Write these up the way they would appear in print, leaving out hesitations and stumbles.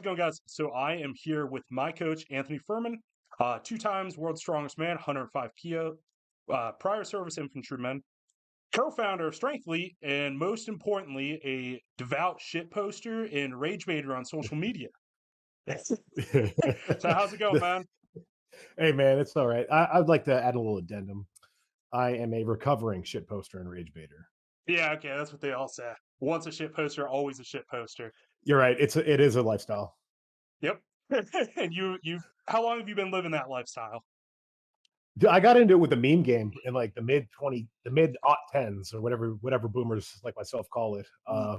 going, guys? So I am here with my coach, Anthony Fuhrman, 2 times world's strongest man, 105 kilo, prior service infantryman, co-founder of Strengthlete, and most importantly, a devout shit poster and rage baiter on social media. So how's it going, man? Hey, man, it's all right. I'd like to add a little addendum. I am a recovering shit poster and rage baiter. Yeah, okay, that's what they all say. Once a shit poster, always a shit poster. You're right. It is a lifestyle. Yep. And how long have you been living that lifestyle? Dude, I got into it with the meme game in like the mid aught tens or whatever boomers like myself call it.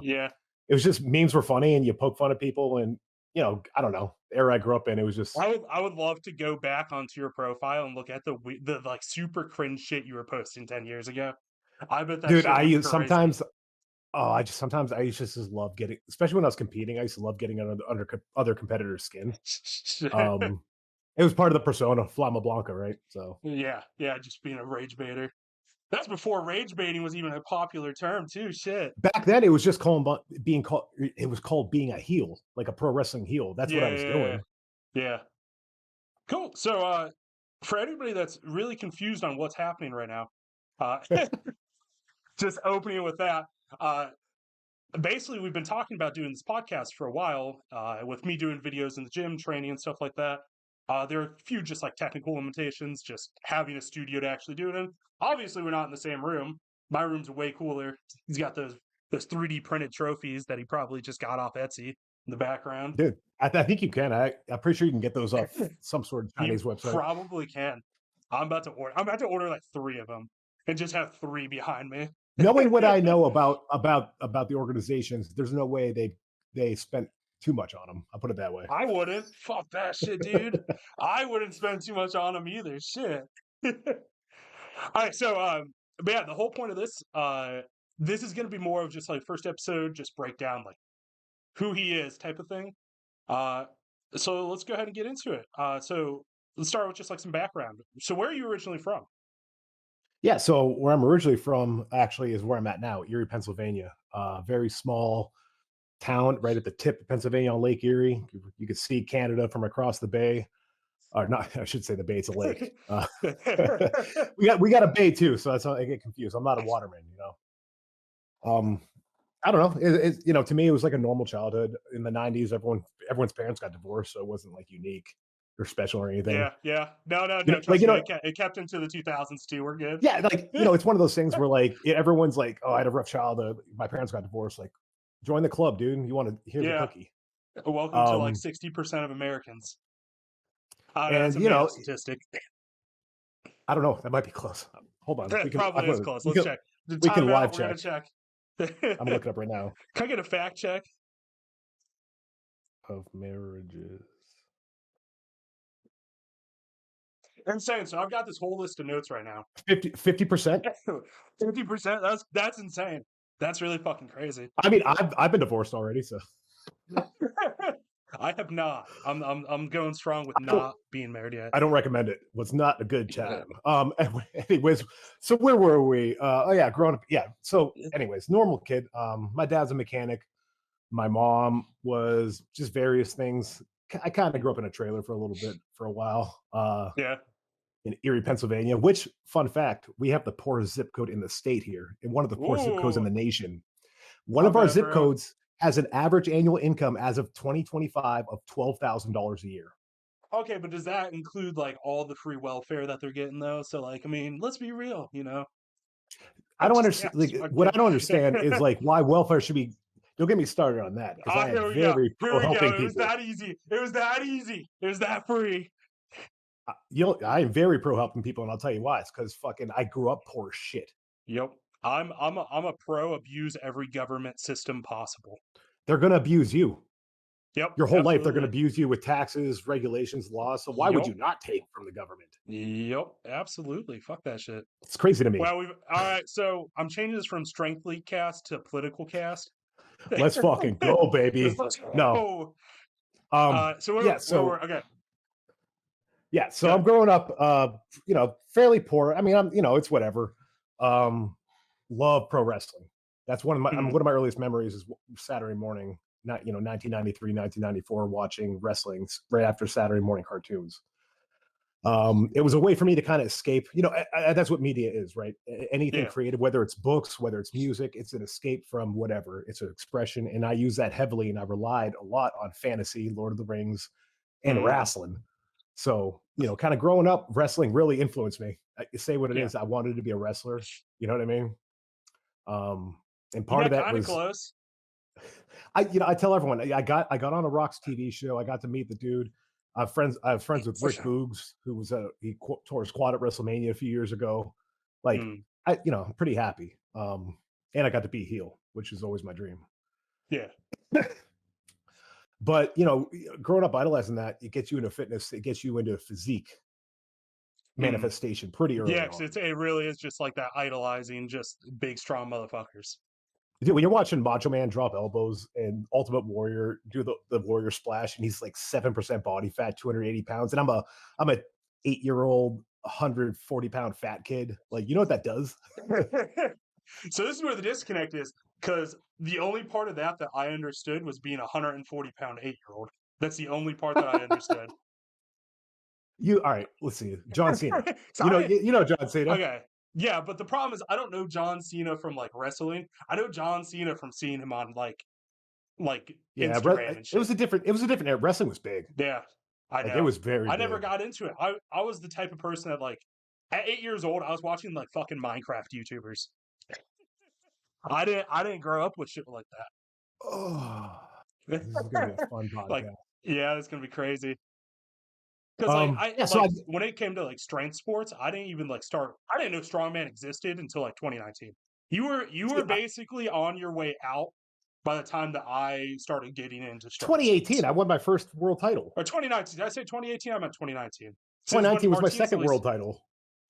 Yeah. It was just memes were funny and you poke fun at people and I don't know, the era I grew up in. It was just I would love to go back onto your profile and look at the like super cringe shit you were posting 10 years ago. I bet that dude. shit I was used crazy. sometimes. Oh, I used to just love getting, especially when I was competing. I used to love getting under other competitors' skin. It was part of the persona, Flama Blanca, right? So Yeah, just being a rage baiter. That's before rage baiting was even a popular term too. Shit. back then, it was just being called. It was called being a heel, like a pro wrestling heel. That's what I was Yeah. doing. Yeah. Cool. So for anybody that's really confused on what's happening right now, uh just opening with that. Basically, we've been talking about doing this podcast for a while, with me doing videos in the gym, training and stuff like that. There are a few just like technical limitations, just having a studio to actually do it in. Obviously, we're not in the same room. My room's way cooler. He's got those 3D printed trophies that he probably just got off Etsy in the background. Dude, I think you can. I'm pretty sure you can get those off some sort of Chinese You website. probably can. I'm about to order like 3 of them and just have 3 behind me. Knowing what I know about the organizations, there's no way they spent too much on them. I'll put it that way. I wouldn't. Fuck that shit, dude. I wouldn't spend too much on them either. Shit. All right, so but yeah, the whole point of this is gonna be more of just like first episode, just break down like who he is type of thing. Uh so let's go ahead and get into it. So let's start with just like some background. So where are you originally from? Yeah, so where I'm originally from actually is where I'm at now, Erie, Pennsylvania. Very small town right at the tip of Pennsylvania on Lake Erie. You could see Canada from across the bay. Or not, I should say the bay, it's a lake. We got a bay too, so that's how I get confused. I'm not a waterman, I don't know. To me, it was like a normal childhood in the '90s. Everyone's parents got divorced, so it wasn't like unique or special or anything. Yeah. No, Like trust me, it kept into the 2000s too. We're good. yeah, like it's one of those things where like everyone's like, "Oh, I had a rough childhood. My parents got divorced." Like, join the club, dude. You want to? Here's a Yeah. cookie. Welcome to like 60% of Americans. I don't know, that's And a made up statistic. I don't know. That might be close. Hold on. That probably is close. Let's check. The We can timeout, live we're gonna check. check. I'm looking up right now. Can I get a fact check? Of marriages. Insane. So I've got this whole list of notes right now. 50%. 50%. That's insane. That's really fucking crazy. I mean, I've been divorced already, so I have not. I'm going strong with not being married yet. I don't recommend it. Was not a good time. Anyways, so where were we? Oh yeah, growing up. Yeah. So, anyways, normal kid. My dad's a mechanic. My mom was just various things. I kind of grew up in a trailer for a little bit for a while. Yeah. In Erie, Pennsylvania, which, fun fact, we have the poorest zip code in the state here, and one of the poorest zip codes in the nation. One of our zip codes has an average annual income as of 2025 of $12,000 a year. Okay, but does that include like all the free welfare that they're getting though? So like, I mean, let's be real, I don't understand. Like, what I don't understand is like why welfare should be. Don't get me started on that because I am very pro helping people. It was that easy. It was that easy. It was that free. I am very pro helping people, and I'll tell you why. It's because fucking I grew up poor as shit. Yep. I'm a pro abuse every government system possible. They're gonna abuse you. Yep. Your whole life, they're gonna abuse you with taxes, regulations, laws. So why would you not take from the government? Yep, absolutely. Fuck that shit. It's crazy to me. Well, all right. So I'm changing this from StrengthleteCast to PoliticalCast. Let's fucking go, baby. No. Okay. Yeah, so I'm growing up, fairly poor. I mean, it's whatever. Love pro wrestling. That's one of my earliest memories is Saturday morning not 1993, 1994, watching wrestling right after Saturday morning cartoons. It was a way for me to kind of escape. That's what media is, right? Anything Yeah. creative, whether it's books, whether it's music, it's an escape from whatever. It's an expression, and I use that heavily. And I relied a lot on fantasy, Lord of the Rings, and wrestling. So, kind of growing up, wrestling really influenced me. I say what it is. I wanted to be a wrestler. You know what I mean? And part of that kind of was close. I tell everyone I got on a Rock's TV show. I got to meet the dude. I have friends with Rick Boogs, who was he tore his quad at WrestleMania a few years ago. Like I'm pretty happy. And I got to be heel, which is always my dream. Yeah. But growing up idolizing that, it gets you into fitness. It gets you into physique manifestation pretty early. Yeah, because it really is just like that idolizing just big strong motherfuckers. Dude, when you're watching Macho Man drop elbows and Ultimate Warrior do the Warrior Splash, and he's like 7% body fat, 280 pounds, and I'm a 8-year-old 140-pound fat kid. Like, you know what that does? So this is where the disconnect is, because the only part of that I understood was being a 140-pound 8-year-old. That's the only part that I understood. All right, let's see. John Cena. you know John Cena. Okay. Yeah, but the problem is I don't know John Cena from like wrestling. I know John Cena from seeing him on like Instagram and shit. It was a different era. Wrestling was big. Yeah. I know. It was very big. Never got into it. I was the type of person that, like, at 8 years old, I was watching like fucking Minecraft YouTubers. I didn't grow up with shit like that. Oh, this is gonna be a fun podcast. Like, yeah, it's gonna be crazy. Because when it came to like strength sports, I didn't even like start. I didn't know Strongman existed until like 2019. You were basically on your way out by the time that I started getting into strength. 2018, sports. I won my first world title. Or 2019. Did I say 2018? I meant 2019. 2019 was my second world title.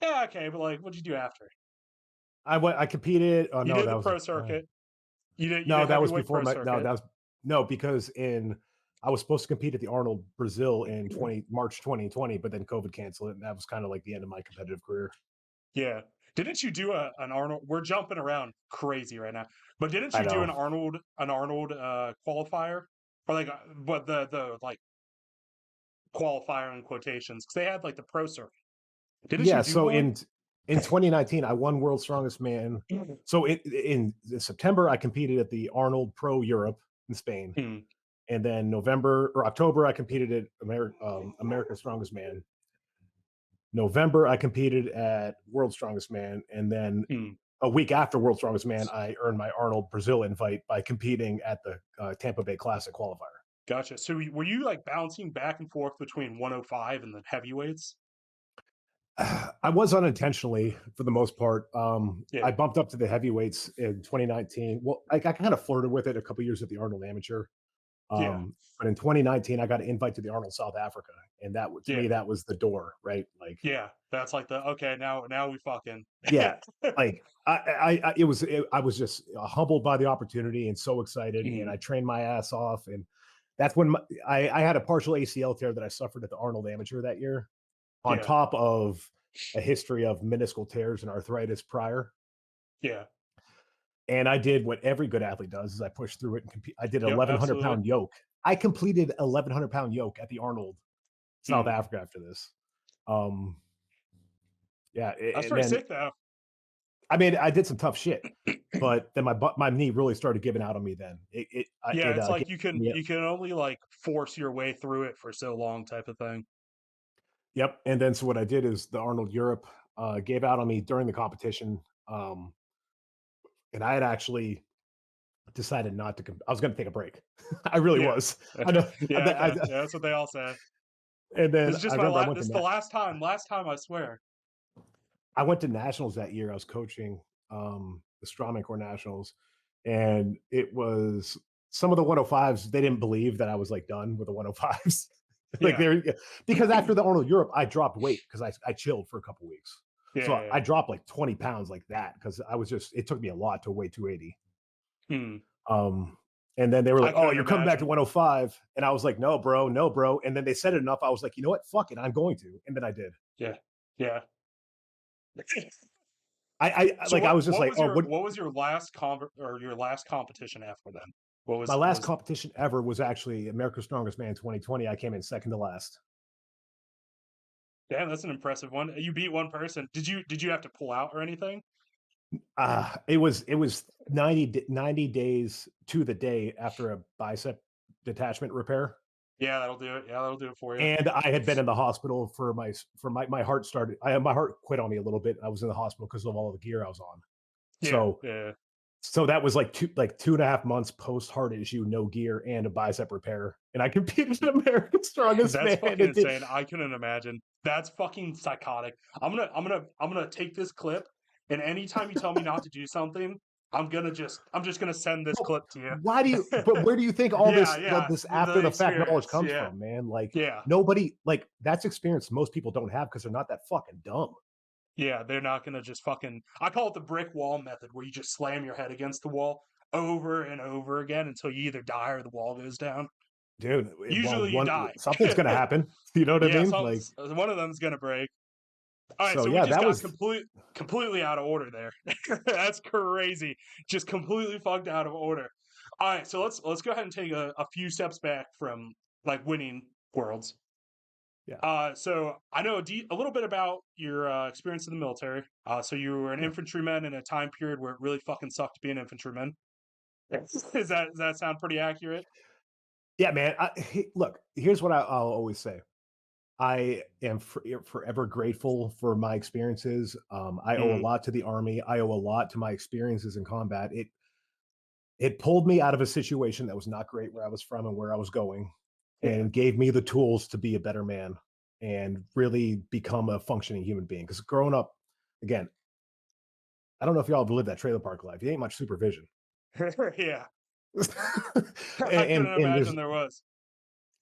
Yeah, okay, but like, what'd you do after? I competed. Oh, you did the pro circuit. That was before my. No, because I was supposed to compete at the Arnold Brazil in March 2020, but then COVID canceled it, and that was kind of like the end of my competitive career. Yeah. Didn't you do an Arnold? We're jumping around crazy right now, but didn't you do an Arnold qualifier, or like, but the like qualifier in quotations, because they had like the pro circuit. Didn't you do one? In 2019, I won World's Strongest Man. So in September, I competed at the Arnold Pro Europe in Spain. And then October, I competed at America's Strongest Man. November, I competed at World's Strongest Man. And then a week after World's Strongest Man, I earned my Arnold Brazil invite by competing at the Tampa Bay Classic qualifier. Gotcha. So were you like bouncing back and forth between 105 and the heavyweights? I was unintentionally for the most part. I bumped up to the heavyweights in 2019. Well, I kind of flirted with it a couple years at the Arnold Amateur. But in 2019, I got an invite to the Arnold South Africa, and that to me that was the door, right? Like, that's like now we fucking like I was just humbled by the opportunity and so excited, and I trained my ass off, and that's when I had a partial ACL tear that I suffered at the Arnold Amateur that year, on top of a history of meniscal tears and arthritis prior. Yeah. And I did what every good athlete does: is I pushed through it and I did 1,100-pound yoke. I completed 1,100-pound yoke at the Arnold South Africa after this. That's pretty sick, though. I mean, I did some tough shit, but then my knee really started giving out on me. Then it's like you can only like force your way through it for so long, type of thing. Yep. And then so what I did is the Arnold Europe gave out on me during the competition. And I had actually decided not to. I was going to take a break. I really was. I know. That's what they all say. And then this is just the last time. Last time, I swear. I went to nationals that year. I was coaching the Strongman Core Nationals, and it was some of the 105s. They didn't believe that I was like done with the 105s. Because after the Arnold Europe, I dropped weight because I chilled for a couple weeks. I dropped like 20 pounds like that because it took me a lot to weigh 280. And then they were like, "Oh, you're coming back to 105," and I was like, "No, bro." And then they said it enough. I was like, "You know what? Fuck it, I'm going to." And then I did. Yeah. I was just like, what was your last your last competition after then? My what last was? competition ever was actually America's Strongest Man 2020. I came in second to last. Damn, that's an impressive one. You beat one person. Did you have to pull out or anything? It was 90 days to the day after a bicep detachment repair. Yeah, that'll do it. Yeah, that'll do it for you. And I had been in the hospital for my heart started. My heart quit on me a little bit. I was in the hospital because of all the gear I was on. Yeah, So yeah. so that was like 2.5 months post heart issue, no gear, and a bicep repair. And I competed in America's Strongest That's Man. fucking It did. insane. I couldn't imagine. That's fucking psychotic. I'm gonna take this clip, and anytime you tell me not to do something, I'm just gonna send this Well, clip to you. why do you? But where do you think all Yeah, this yeah. this The after the fact knowledge experience. comes Yeah, from, man? Like yeah, nobody like that's experience most people don't have because they're not that fucking dumb. yeah. They're not gonna just fucking. I call it the brick wall method, where you just slam your head against the wall over and over again until you either die or the wall goes down. Dude, well, Usually, you one die. something's gonna happen. You know what I Yeah, mean? some Like, one of them's gonna break. All right, so so we yeah, just that got was completely out of order there. That's crazy. Just completely fucked out of order. All right, so let's go ahead and take a few steps back from like winning worlds. yeah, So I know a little bit about your experience in the military. So you were an yeah, infantryman in a time period where it really fucking sucked to be an infantryman. Does that sound pretty accurate? yeah, man. Look, here's what I'll always say. I am forever grateful for my experiences. I owe a Mm, lot to the Army. I owe a lot to my experiences in combat. It pulled me out of a situation that was not great where I was from and where I was going, yeah. and gave me the tools to be a better man and really become a functioning human being. Because growing up, again, I don't know if y'all have lived that trailer park life. You ain't much supervision, Yeah. I couldn't and imagine there was.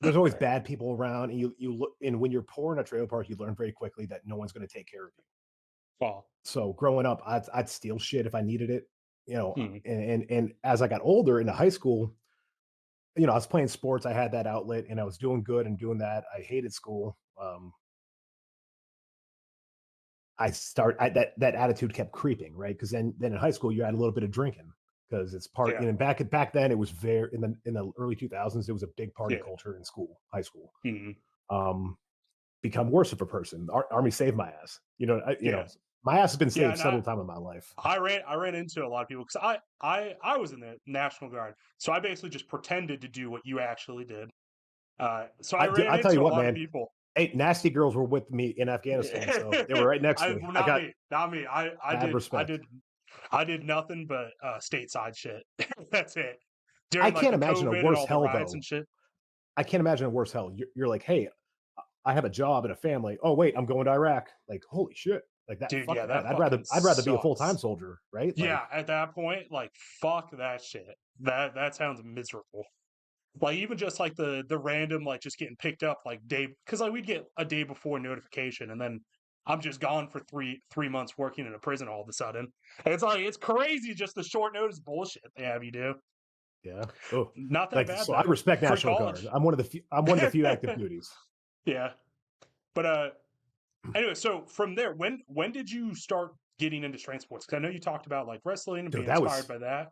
there's always bad people around, and you look. And when you're poor in a trailer park, you learn very quickly that no one's going to take care of you. Well, So growing up, I'd steal shit if I needed it, hmm, and as I got older into high school, I was playing sports. I had that outlet, and I was doing good and doing that. I hated school. That attitude kept creeping, right? Because then in high school you had a little bit of drinking because it's part. yeah, Back then it was very in the early 2000s. It was a big party yeah. culture in school, high school. Hmm. Um, become worse of a person. Army saved my ass. Yeah, My ass has been yeah, saved and several times in my life. I ran into a lot of people because I was in the National Guard, so I basically just pretended to do what you actually did. So I ran I tell you into a what, lot of man. people. Hey, nasty girls were with me in Afghanistan, so they were right next to me. I Not got me, not me. mad respect. I did nothing but stateside shit. That's it. I During like can't the imagine a COVID and worse all the hell riots though. and shit. I can't imagine a worse hell. You're like, hey, I have a job and a family. Oh wait, I'm going to Iraq. Like, holy shit. Like that. Dude, yeah, Fuck that. that fucking I'd rather be a full time sucks. soldier, right? Like, Yeah, at that point, like fuck that shit. That sounds miserable. Like even just like the random like just getting picked up like day because like we'd get a day before notification and then I'm just gone for three months working in a prison all of a sudden. It's like it's crazy just the short notice bullshit they have you do. yeah. Oh, Not that like bad so. I though. respect For National Guard. college. I'm one of the few active duties. Yeah. But anyway, so from there, when did you start getting into strength sports? Because I know you talked about like wrestling and Dude, being that inspired was by that.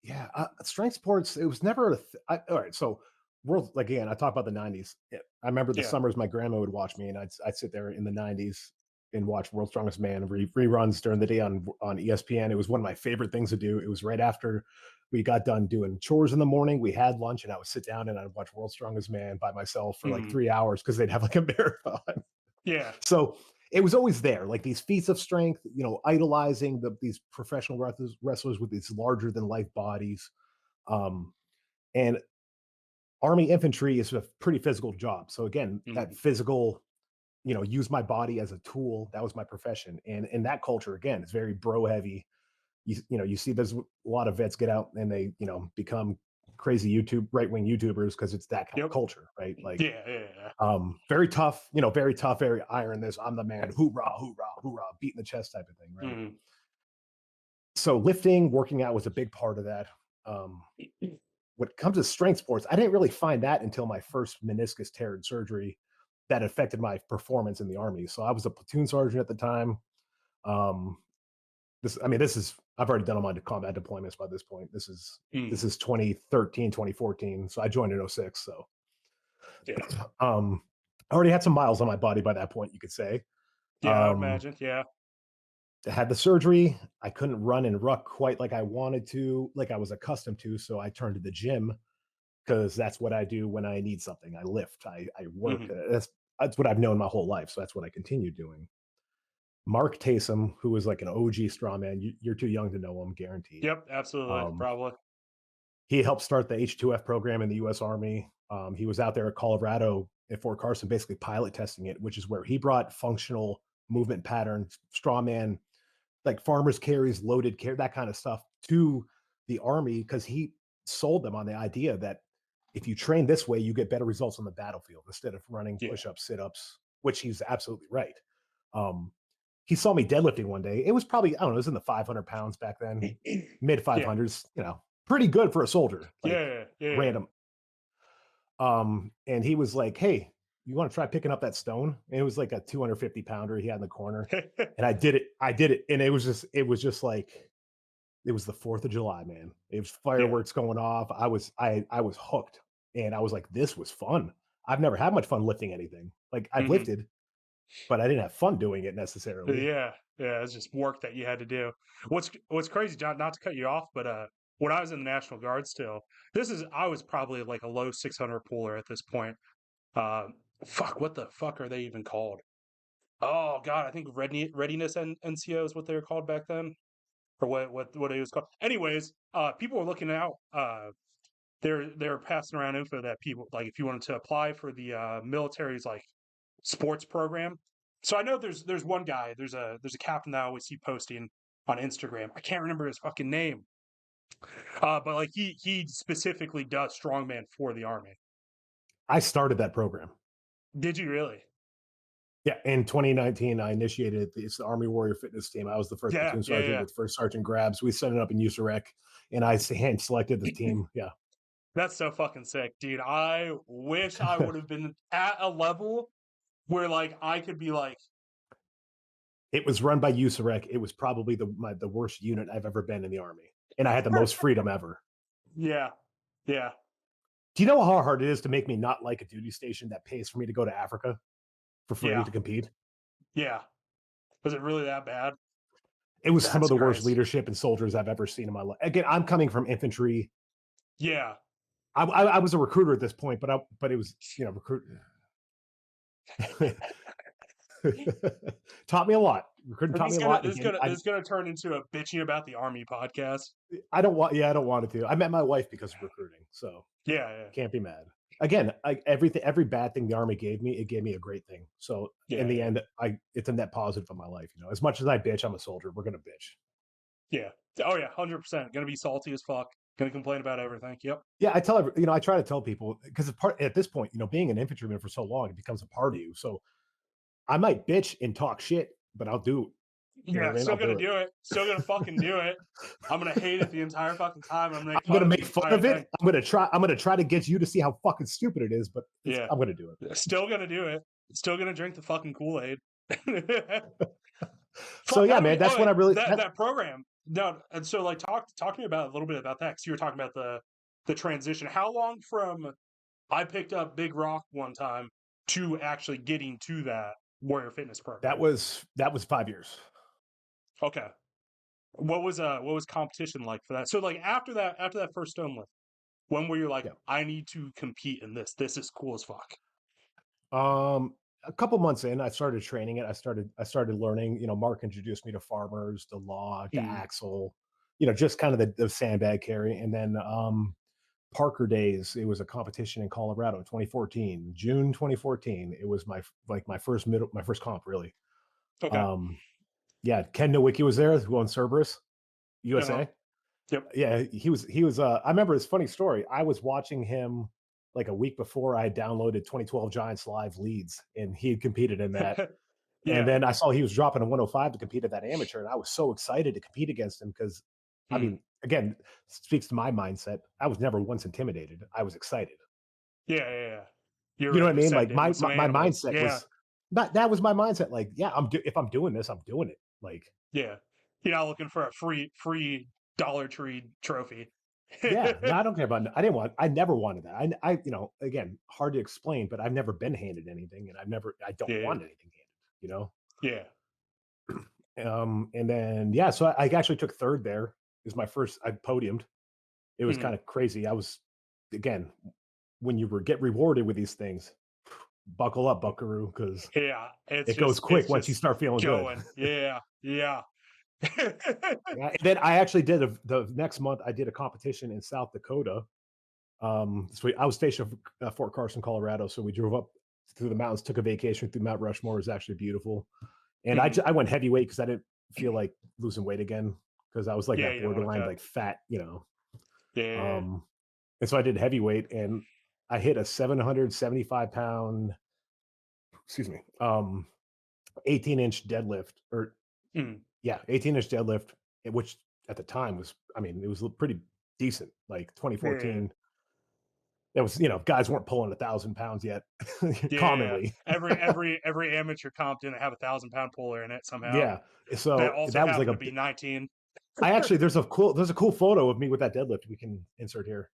yeah. Strength sports. It was never all right. So world again. I talk about the '90s. I remember the Yeah. summers my grandma would watch me, and I'd sit there in the '90s and watch World's Strongest Man reruns during the day on ESPN. It was one of my favorite things to do. It was right after we got done doing chores in the morning. We had lunch, and I would sit down and I'd watch World's Strongest Man by myself for like Mhm. 3 hours because they'd have like a marathon. Yeah. So it was always there, like these feats of strength, idolizing these professional wrestlers with these larger than life bodies. Um, and Army infantry is a pretty physical job. So again, that Mhm. physical, use my body as a tool. That was my profession. And in that culture, again, it's very bro heavy. You see there's a lot of vets get out and they, become crazy right wing YouTubers because it's that kind of Yep. culture, right? Like Yeah. Yeah. very tough, very tough, very iron. This I'm the man, hoorah, hoorah, hoorah, beating the chest type of thing, Yeah. right? Mhm. So lifting, working out was a big part of that. Um, when it comes to strength sports, I didn't really find that until my first meniscus tear and surgery that affected my performance in the Army. So I was a platoon sergeant at the time. Um, this is I've already done all my combat deployments by this point. This Mm, is 2013, 2014. So I joined in 06. So yeah. I already had some miles on my body by that point, you could say. Yeah, I would Um, imagine. Yeah. had the surgery. I couldn't run and ruck quite like I wanted to, like I was accustomed to. So I turned to the gym because that's what I do when I need something. I lift, I work. Hmm. That's what I've known my whole life. So that's what I continue doing. Mark Taysom, who was like an OG strongman, you're too young to know him, guaranteed. Yep. Absolutely. Um, Probably. he helped start the H2F program in the U.S. Army. He was out there at Colorado at Fort Carson, basically pilot testing it, which is where he brought functional movement patterns, strawman, like farmers carries, loaded care, that kind of stuff to the Army because he sold them on the idea that if you train this way, you get better results on the battlefield instead of running Yeah. push-ups, sit-ups, which he's absolutely right. Um, he saw me deadlifting one day. It was probably, I don't know, it was in the 500 pounds back then, mid Yeah. 500s, pretty good for a soldier, like Yeah. Yeah. random. And he was like, "Hey, you want to try picking up that stone?" And it was like a 250 pounder he had in the corner. Yeah. And I did it. I did it. And it was just like, it was the 4th of July, man. It was Yeah. fireworks going off. I was hooked. And I was like, this was fun. I've never had much fun lifting anything. Like I've Hmm. lifted, but I didn't have fun doing it necessarily. Yeah. Yeah. It's just work that you had to do. What's crazy, John, not to cut you off, but when I was in the National Guard still, I was probably like a low 600 pooler at this point. Uh, fuck, what the fuck are they even called? Oh God, I think readiness NCO is what they were called back then, or what it was called. Anyways, people were looking out. They're passing around info that people like if you wanted to apply for the military's like sports program. So I know there's one guy, there's a captain that I always see posting on Instagram. I can't remember his fucking name, but like he specifically does strongman for the army. I started that program. Did you really? Yeah, in 2019, I initiated it's the Army Warrior Fitness Team. I was the first Yeah, platoon yeah, sergeant yeah. with First Sergeant Grabs. We set it up in USAREC, and I hand selected the team. Yeah, That's so fucking sick, dude. I wish I would have been at a level where like I could be like, it was run by USAREC. It was probably the worst unit I've ever been in the Army, and I had the most freedom ever. yeah, yeah, Do you know how hard it is to make me not like a duty station that pays for me to go to Africa for free yeah, to compete? yeah. Was it really that bad? It was some of That's the worst crazy. leadership and soldiers I've ever seen in my life. Again, I'm coming from infantry. Yeah. I was a recruiter at this point, but it was recruit taught me a lot. Recruiting This taught is me a gonna lot, this and is gave me, gonna this is gonna turn into a bitching about the army podcast. I don't want. Yeah, I don't want it to. I met my wife because of recruiting, so Yeah, can't be mad. Again, every bad thing the army gave me, it gave me a great thing. So in yeah, the yeah, end, it's a net positive in my life. As much as I bitch, I'm a soldier. We're gonna bitch. yeah. Oh yeah, 100%. Gonna be salty as fuck. Gonna complain about everything. Yep. Yeah, I try to tell people because at this point, being an infantryman for so long, it becomes a part of you. So I might bitch and talk shit, but I'll do it. You know Yeah, what I mean? still I'll gonna do it. do it. Still gonna fucking do it. I'm gonna hate it the entire fucking time. I'm gonna make I'm fun gonna of the make fun entire of it. thing. I'm gonna try to get you to see how fucking stupid it is, but Yeah. I'm gonna do Still gonna do it. Still gonna drink the fucking Kool-Aid. it. So Fuck, yeah, how do man, we that's when I really that program. No, and so like talk to me about a little bit about that because you were talking about the transition. How long from I picked up Big Rock one time to actually getting to that Warrior Fitness program? that was 5 years. Okay. What was competition like for that? So like after that first stone lift, when were you like, Yeah. I need to compete in this? This is cool as fuck. A couple months in, I started training it. I started learning. Mark introduced me to farmers, the log, the Mm, axle. Just kind of the sandbag carry, and then Parker Days. It was a competition in Colorado, 2014, June 2014. It was my first comp really. okay. Um, yeah, Ken Nowicki was there, who owns Cerberus Uh-huh. USA. Yep. Yeah, he was. I remember his funny story. I was watching him like a week before I had downloaded 2012 Giants Live leads, and he had competed in that. And Yeah. then I saw he was dropping a 105 to compete at that amateur, and I was so excited to compete against him because, I Mm. mean, again, speaks to my mindset. I was never once intimidated. I was excited. Yeah, yeah, yeah. You're You know what ready I to mean? send Like it my with some my, my animals. mindset Yeah, was that was my mindset. Like, yeah, if I'm doing this, I'm doing it. Like, yeah, You're not looking for a free Dollar Tree trophy. Yeah, no, I don't care about. I never wanted that. Again, hard to explain, but I've never been handed anything, and I don't Yeah, want anything handed. You know. yeah. And then yeah, so I actually took third there. It was my first. I podiumed. It was Mhm. kind of crazy. I was again when you get rewarded with these things, buckle up, Buckaroo, because Yeah, it goes it's quick once you just start feeling good. going. Yeah, yeah. Yeah, and then I actually did the next month. I did a competition in South Dakota. So I was stationed at Fort Carson, Colorado. So we drove up through the mountains, took a vacation through Mount Rushmore. It was actually beautiful. And Mhm. I went heavyweight because I didn't feel like losing weight again because I was like Yeah, that you don't want to borderline cut. like fat, you know. Yeah. Um, and so I did heavyweight, and I hit a 775 pound, excuse me, 18-inch deadlift, or Mm. yeah, 18-inch deadlift, which at the time was, I mean, it was pretty decent. Like Yeah. 2014, it was, guys weren't pulling 1,000 pounds yet, Yeah. commonly. Every amateur comp didn't have 1,000 pound puller in it somehow. Yeah, That so also that was like happened a. to be 19. I actually there's a cool photo of me with that deadlift we can insert here.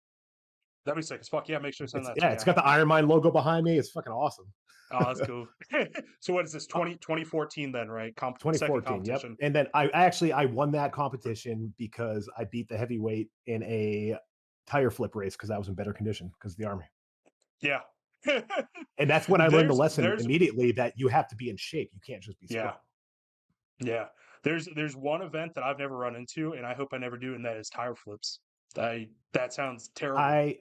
That'd be sick as fuck. Yeah, make sure to send It's that to yeah, me it's got the after. Iron Mine logo behind me. It's fucking awesome. Oh, that's cool. So what is this? 2014 then, right? Second 2014. Yep. competition. And then I won that competition because I beat the heavyweight in a tire flip race because I was in better condition because of the army. Yeah. And that's when I learned the lesson There's immediately that you have to be in shape. You can't just be yeah. strong. Yeah. There's one event that I've never run into, and I hope I never do, and that is tire flips. That sounds terrible. I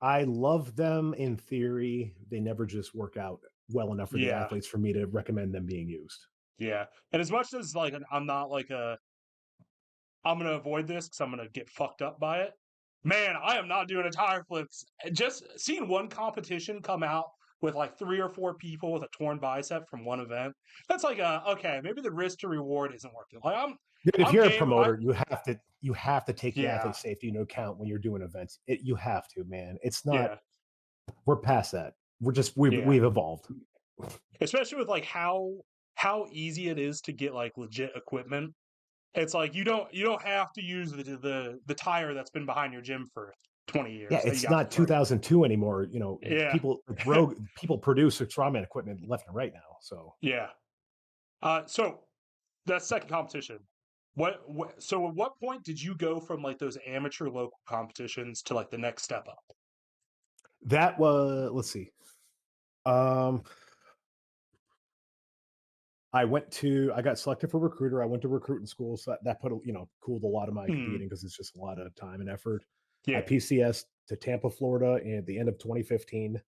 I love them in theory. They never just work out well enough for the Yeah. athletes for me to recommend them being used. Yeah. And as much as like I'm not like I'm gonna avoid this because I'm gonna get fucked up by it. Man, I am not doing a tire flips. Just seeing one competition come out with like 3 or 4 people with a torn bicep from one event. That's like okay, maybe the risk to reward isn't working. Like Dude, if I'm you're a game. promoter, you have to take the Yeah, athlete safety into account when you're doing events. You have to, man. It's not. yeah, We're past that. We've yeah. we've evolved. Especially with like how easy it is to get like legit equipment. It's like you don't have to use the tire that's been behind your gym for 20 Yeah, years that you it's got for not free. 2002 anymore. Yeah, People produce Strongman equipment left and right now. So yeah. So that second competition. So at what point did you go from like those amateur local competitions to like the next step up? that was, let's see. Um, I got selected for recruiter. I went to recruiting school, so that put cooled a lot of my Hmm. competing because it's just a lot of time and effort. I Yeah, PCS to Tampa, Florida, at the end of 2015.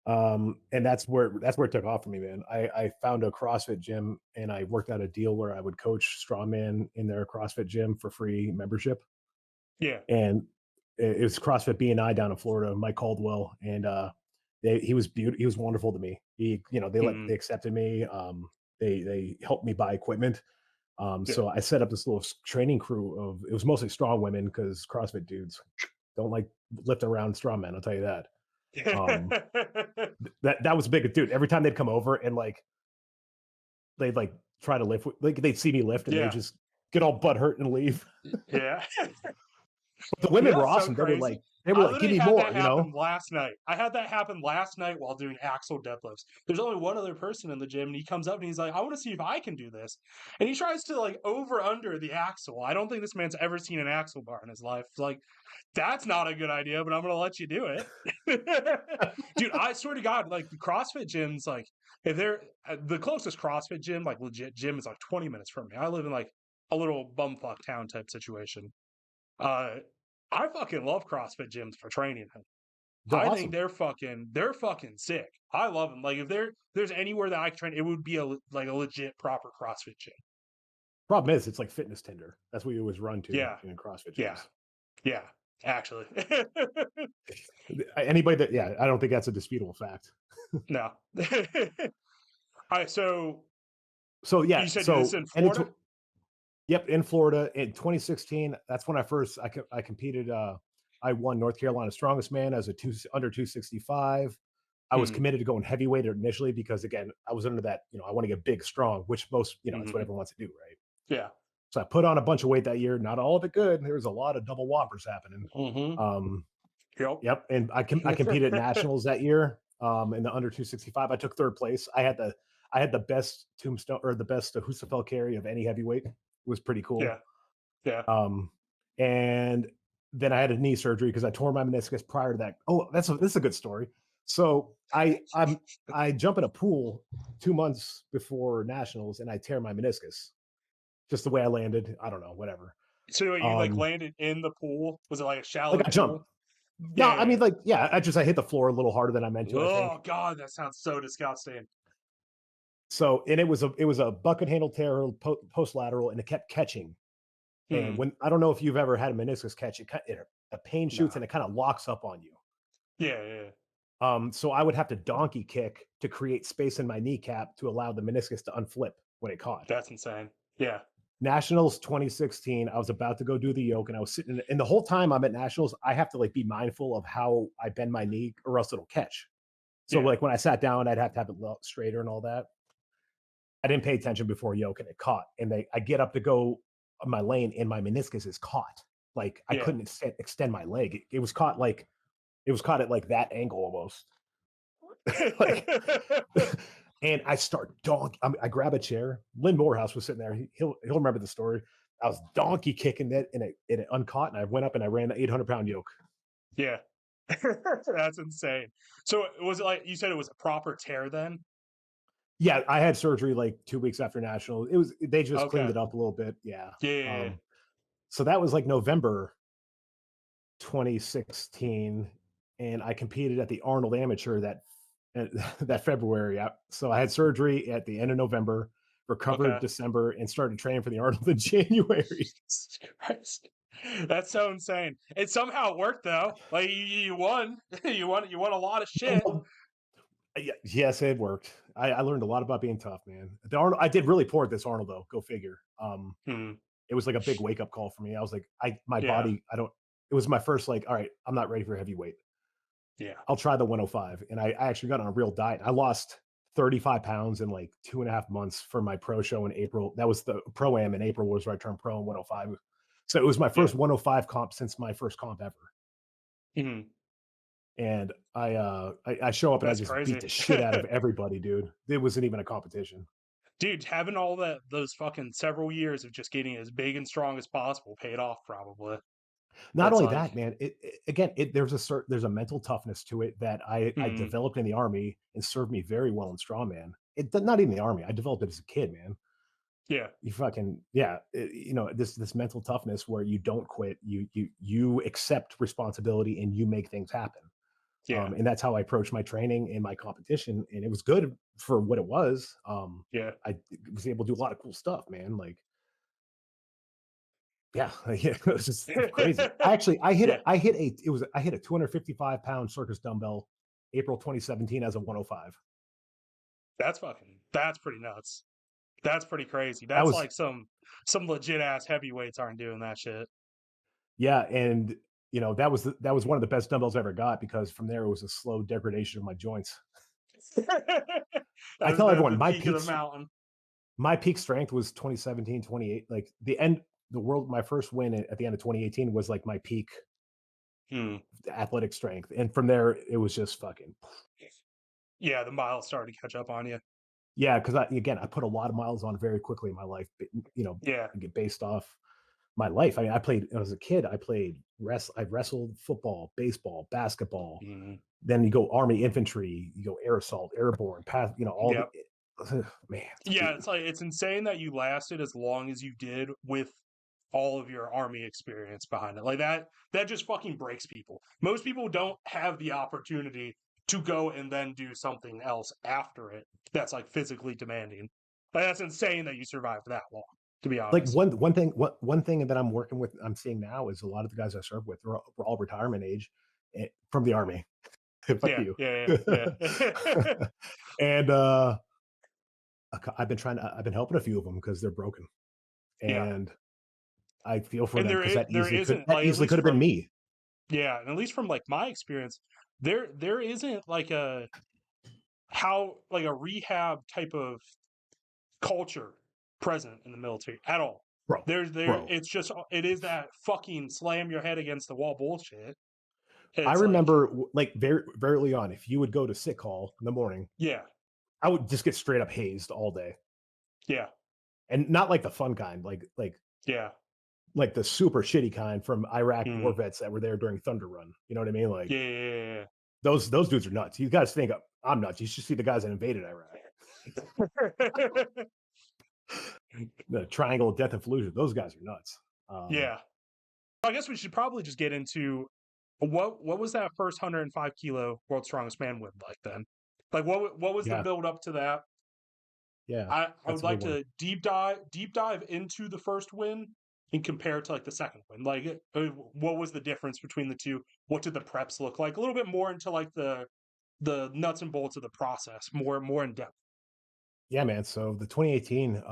And that's where it took off for me, man. I found a CrossFit gym and I worked out a deal where I would coach strongman in their CrossFit gym for free membership. yeah, And it was CrossFit BNI down in Florida, Mike Caldwell, and he was beautiful. He was wonderful to me. hmm, They accepted me. They helped me buy equipment. yeah. So I set up this little training crew of, it was mostly strong women because CrossFit dudes don't like lifting around strong men. I'll tell you that. Um, that was big, dude. Every time they'd come over and they'd try to lift, like they'd see me lift and they Yeah, just get all butt hurt and leave. yeah. But the You women know were what's so awesome. crazy? They were I like, give literally me had more, that happen last night. I had that happen last night while doing axle deadlifts. There's only one other person in the gym, and he comes up and he's like, "I want to see if I can do this," and he tries to like over under the axle. I don't think this man's ever seen an axle bar in his life. Like, that's not a good idea, but I'm gonna let you do it, dude. I swear to God, like the CrossFit gyms, like if they're the closest CrossFit gym, like legit gym, is like 20 minutes from me. I live in like a little bumfuck town type situation. Uh, I fucking love CrossFit gyms for training. They're I think awesome. they're fucking sick. I love them. Like if there's anywhere that I can train, it would be like a legit proper CrossFit gym. Problem is, it's like fitness Tinder. That's what you always run to Yeah, in CrossFit yeah, gyms. yeah. Actually, Anybody that, yeah, I don't think that's a disputable fact. no. All right, so So you yeah, said this so in and Florida? yep, in Florida in 2016. That's when I competed. I won North Carolina Strongest Man as a under 265. I was Hmm. committed to going heavyweight initially because again, I was under that, I want to get big, strong, which most, that's what Hmm. everyone wants to do, right? Yeah. So I put on a bunch of weight that year. Not all of it good. There was a lot of double whoppers happening. Mm-hmm. Um, Yep. yep, and I competed at nationals that year in the under 265. I took third place. I had the best tombstone or the best Husafel carry of any heavyweight. It was pretty cool. Yeah. Yeah. And then I had a knee surgery because I tore my meniscus prior to that. Oh, this is a good story. So I jump in a pool 2 months before nationals and I tear my meniscus. Just the way I landed. I don't know, whatever. So you like Um, landed in the pool? Was it like a like shallow I jumped. pool? No, Yeah. I mean, Yeah. like, yeah, I hit the floor a little harder than I meant to, I Oh think. God, that sounds so disgusting. So, and it was a bucket handle tear post lateral, and it kept catching. And Hmm. when I don't know if you've ever had a meniscus catch, a pain shoots Nah. and it kind of locks up on you. Yeah. Yeah. So I would have to donkey kick to create space in my kneecap to allow the meniscus to unflip when it caught. That's insane. Yeah. Nationals 2016, I was about to go do the yoke, and I was sitting, and the whole time I'm at nationals, I have to like be mindful of how I bend my knee, or else it'll catch. So Yeah. like when I sat down, I'd have to have it straighter and all that. I didn't pay attention before yoke, and it caught. And I get up to go on my lane, and my meniscus is caught. Like I Yeah. couldn't extend my leg. It was caught like it was caught at like that angle almost. Like, and I start I grab a chair. Lynn Morehouse was sitting there. He'll remember the story. I was donkey kicking it, and it uncaught, and I went up and I ran the 800-pound yoke. Yeah. That's insane. So was it like you said it was a proper tear then? Yeah, I had surgery like 2 weeks after national. They just cleaned Okay. it up a little bit. Yeah. Yeah. Yeah. Yeah. Um, so that was like November 2016, and I competed at the Arnold Amateur that February. So I had surgery at the end of November, recovered Okay. December, and started training for the Arnold in January. Jesus Christ. That's so insane. It somehow worked though. Like you won. You won a lot of shit. Well, yes, it worked. I learned a lot about being tough, man. The Arnold, I did really poor at this Arnold though. Go figure. Hmm. It was like a big wake up call for me. I was like, my Yeah. body, I don't. It was my first like, all right, I'm not ready for heavyweight. Yeah. I'll try the 105. And I actually got on a real diet. I lost 35 pounds in like 2.5 months for my pro show in April. That was the pro am in April, was where I turned pro in 105. So it was my Yeah. first 105 comp since my first comp ever. Hmm. And I show up and I That's just beat crazy. the shit out of everybody, dude. It wasn't even a competition. Dude, having all those fucking several years of just getting as big and strong as possible paid off probably. Not That's only like that, man, there's a mental toughness to it that I hmm. developed in the army and served me very well in strongman. Not even the army. I developed it as a kid, man. Yeah. You fucking yeah, this mental toughness where you don't quit, you accept responsibility and you make things happen. Yeah. And that's how I approach my training and my competition, and it was good for what it was. Yeah. I was able to do a lot of cool stuff, man. Like, yeah, yeah, it was just crazy. Yeah. I hit a 255-pound circus dumbbell April 2017 as a 105. That's pretty nuts. That's pretty crazy. That That's was like some legit ass heavyweights aren't doing that shit. Yeah, and that was one of the best dumbbells I ever got because from there it was a slow degradation of my joints. That I was tell everyone the peak of the mountain. my peak strength was 2017, 28. Like my first win at the end of 2018 was like my peak Hmm. athletic strength. And from there it was just fucking Yeah, the miles started to catch up on you. yeah, because I put a lot of miles on very quickly in my life, Yeah. based off my life. I mean, I played as a kid, I wrestled football, baseball, basketball. Mhm. Then you go army infantry, you go air assault, airborne, path, all the Yep. man. Yeah, it's like it's insane that you lasted as long as you did with all of your army experience behind it. Like that just fucking breaks people. Most people don't have the opportunity to go and then do something else after it that's like physically demanding. Like that's insane that you survived that long, to be Like honest. one thing that I'm seeing now is a lot of the guys I serve with, we're all retirement age from the army. Fuck Yeah, you. yeah, yeah, yeah. And I've been helping a few of them because they're broken, Yeah. and I feel for And them because there isn't that like at easily least could have been from me. yeah, and at least from like my experience, there isn't like a how like a rehab type of culture present in the military at all. bro, There bro. it's just it is that fucking slam your head against the wall bullshit. I It's like, remember like very very early on, if you would go to sick call in the morning, yeah, I would just get straight up hazed all day, yeah, and not like the fun kind, yeah, like the super shitty kind from Iraq war mm, vets that were there during Thunder Run. You know what I mean? Like yeah, yeah, those dudes are nuts. You guys think I'm nuts. You should see the guys that invaded Iraq. yeah. The Triangle of Death and Fallujah. Those guys are nuts. Yeah. I guess we should probably just get into what was that first 105 kilo world's strongest man win like then? Like what was the Yeah, build up to that? yeah, I that's would a good like one. to deep dive into the first win and compare it to like the second win. Like what was the difference between the two? What did the preps look like? A little bit more into like the nuts and bolts of the process, more in depth. Yeah, man. So the 2018,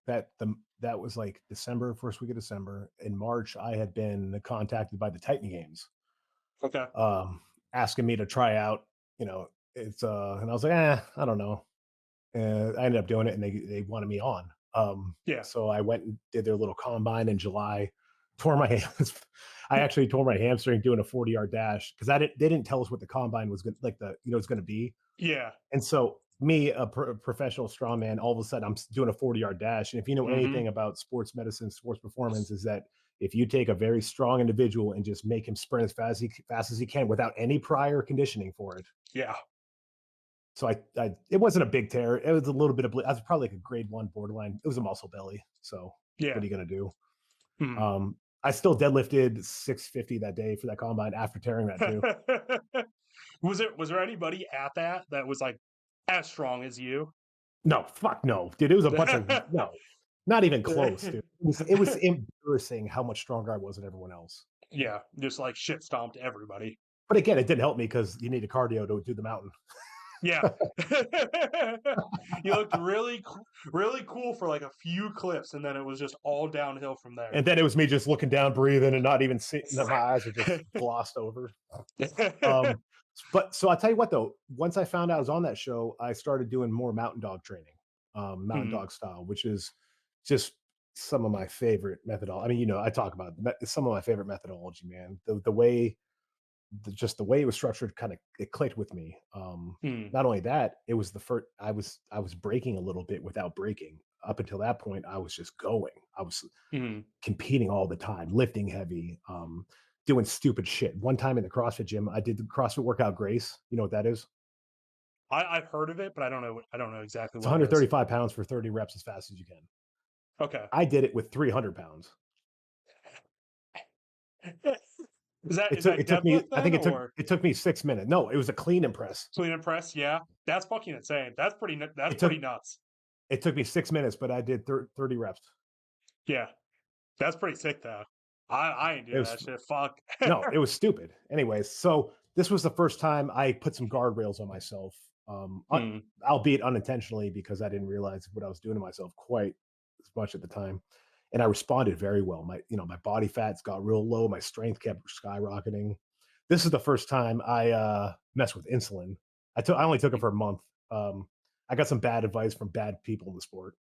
that was like December, first week of December. In March, I had been contacted by the Titan Games, Okay. asking me to try out. You know, and I was like, I don't know. I ended up doing it, and they wanted me on. Yeah. So I went and did their little combine in July. Tore my hands. I actually tore my hamstring doing a 40-yard dash because they didn't tell us what the combine was going like the it's going to be. Yeah. And so me, a professional strongman, all of a sudden I'm doing a 40-yard dash. And if you know Mm-hmm. anything about sports medicine, sports performance, is that if you take a very strong individual and just make him sprint as fast as he can without any prior conditioning for it. Yeah. So it wasn't a big tear. It was a little bit of, I was probably like a grade 1 borderline. It was a muscle belly. So Yeah. what are you going to do? Mm. I still deadlifted 650 that day for that combine after tearing that too. Was there anybody at that was like as strong as you? No, fuck no, dude. It was a bunch of no, not even close, dude. It was embarrassing how much stronger I was than everyone else. Yeah, just like shit stomped everybody. But again, it didn't help me because you need a cardio to do the mountain. Yeah. You looked really cool for like a few clips, and then it was just all downhill from there. And then it was me just looking down, breathing, and not even seeing that my eyes are just glossed over. Um, but so I tell you what though, once I found out I was on that show, I started doing more mountain dog training, mountain Mhm. dog style, which is just some of my favorite methodology. I mean, I talk about some of my favorite methodology, man. The way just the way it was structured kind of it clicked with me. Mhm. Not only that, it was the first I was breaking a little bit without breaking. Up until that point, I was just going. I was Mhm. competing all the time, lifting heavy, doing stupid shit. One time in the CrossFit gym, I did the CrossFit workout Grace. You know what that is? I've heard of it, but I don't know exactly It's what it is. 135 pounds for 30 reps as fast as you can. Okay. I did it with 300 pounds. Is It took that it took me. deadlift I then think or it took me 6 minutes. No, it was a clean and press. clean and press? Yeah, that's fucking insane. That's It pretty took nuts. it took me 6 minutes, but I did 30 reps. Yeah, that's pretty sick though. I ain't It doing was that shit. Fuck. no, it was stupid. Anyways, so this was the first time I put some guardrails on myself, Hmm. albeit unintentionally because I didn't realize what I was doing to myself quite as much at the time. And I responded very well. My body fats got real low. My strength kept skyrocketing. This is the first time I messed with insulin. I only took it for a month. I got some bad advice from bad people in the sport.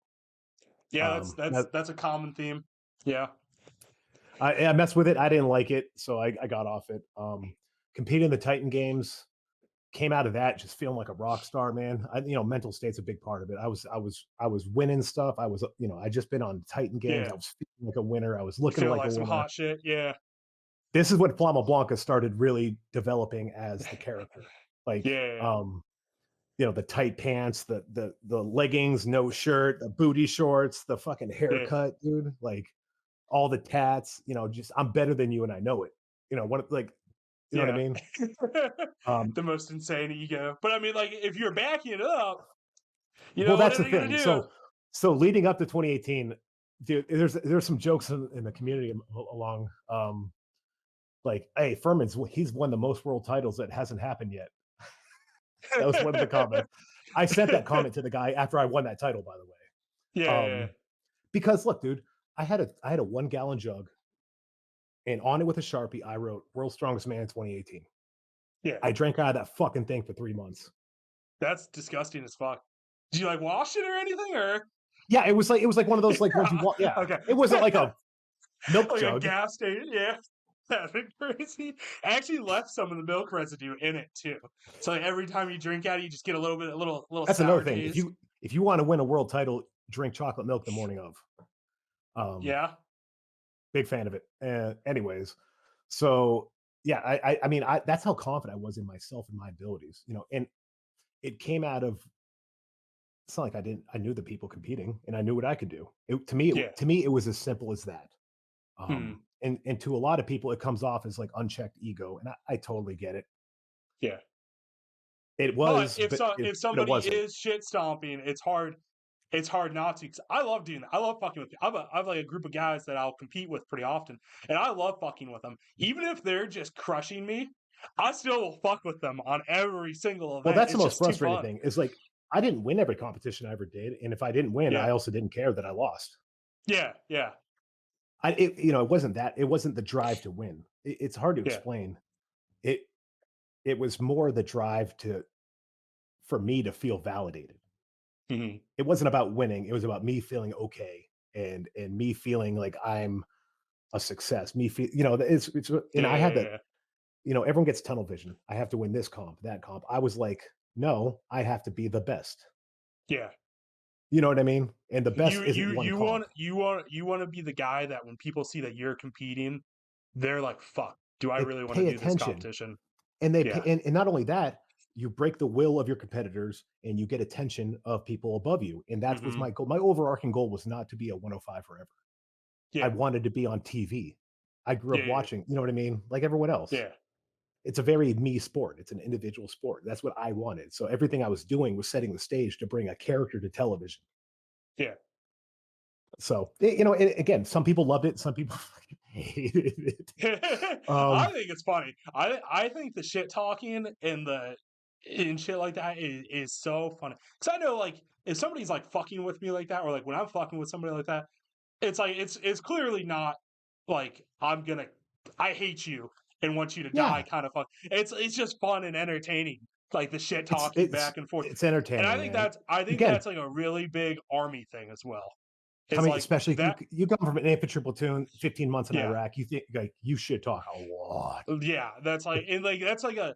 Yeah, that's Um, that's that's a common theme. Yeah. I messed with it. I didn't like it, so I got off it. Competing in the Titan Games, came out of that just feeling like a rock star, man. Mental state's a big part of it. I was winning stuff. I just been on Titan Games. Yeah. I was feeling like a winner. I was You looking feel like a like some winner. hot shit. Yeah. This is when Flama Blanca started really developing as the character. Like, Yeah. the tight pants, the leggings, no shirt, the booty shorts, the fucking Yeah. haircut, dude. Like all the tats, just I'm better than you and I know it. What like you know what I Yeah. mean? Um, The most insane ego. But I mean, like, if you're backing it up, well, what that's are the they gonna thing. do? So leading up to 2018, dude, there's some jokes in the community along like, hey, he's won the most world titles that hasn't happened yet. That was one of the comments. I sent that comment to the guy after I won that title, by the way. Yeah. Because look, dude, I had a 1 gallon jug, and on it with a Sharpie, I wrote "World's Strongest Man in 2018." Yeah. I drank out of that fucking thing for 3 months. That's disgusting as fuck. Did you like wash it or anything or? Yeah, it was like one of those like ones you want. Yeah, Okay. it wasn't like a milk Like a jug. gas station, yeah. That's crazy. I actually left some of the milk residue in it too. So like, every time you drink out, you just get a little bit, a little That's another sour thing. taste. If you want to win a world title, drink chocolate milk the morning of. Um, Yeah. Big fan of it. Anyways, so yeah, I mean, that's how confident I was in myself and my abilities, and it came out of. It's not like I knew the people competing, and I knew what I could do. Yeah. To me, it was as simple as that. Hmm. And to a lot of people, it comes off as like unchecked ego, and I totally get it. Yeah. It But was, if but it somebody wasn't. is shit stomping, it's hard. It's hard not to. 'Cause I love doing that. I love fucking with. I have like a group of guys that I'll compete with pretty often, and I love fucking with them. Even if they're just crushing me, I still will fuck with them on every single Well, event. that's the It's most just too frustrating fun. thing. Is like I didn't win every competition I ever did, and if I didn't win, I Yeah. also didn't care that I lost. Yeah. Yeah. It wasn't that. It wasn't the drive to win. It's hard to Yeah. explain. It it was more the drive to for me to feel validated. Hmm. It wasn't about winning. It was about me feeling okay and me feeling like I'm a success. Me feel it's and I Yeah. had Yeah. that. Yeah. Everyone gets tunnel vision. I have to win this comp, that comp. I was like, no, I have to be the best. Yeah. You know what I mean? And the best You isn't you one you comp. want to be the guy that when people see that you're competing, they're like, "Fuck, do I They really want to pay do this attention, competition?" and they pay, Yeah. and not only that, you break the will of your competitors, and you get attention of people above you. And that was Hmm. my goal. My overarching goal was not to be a 105 forever. I Yeah. wanted to be on TV. I grew up Yeah. watching. You know what I mean? Like everyone else. Yeah. It's a very me sport. It's an individual sport. That's what I wanted. So everything I was doing was setting the stage to bring a character to television. Yeah. So, and again, some people loved it, some people hated it. I think it's funny. I think the shit talking and shit like that is so funny. Because I know like if somebody's like fucking with me like that, or like when I'm fucking with somebody like that, it's like it's clearly not like I hate you and want you to die Yeah, kind of fun. It's just fun and entertaining, like the shit it's talking it's back and forth. it's And entertaining, man. I think Again, that's like a really big army thing as well. It's coming like especially if that. you come from an infantry platoon, 15 months in Yeah. Iraq, you think like you should talk a lot. Yeah, that's like and like that's like a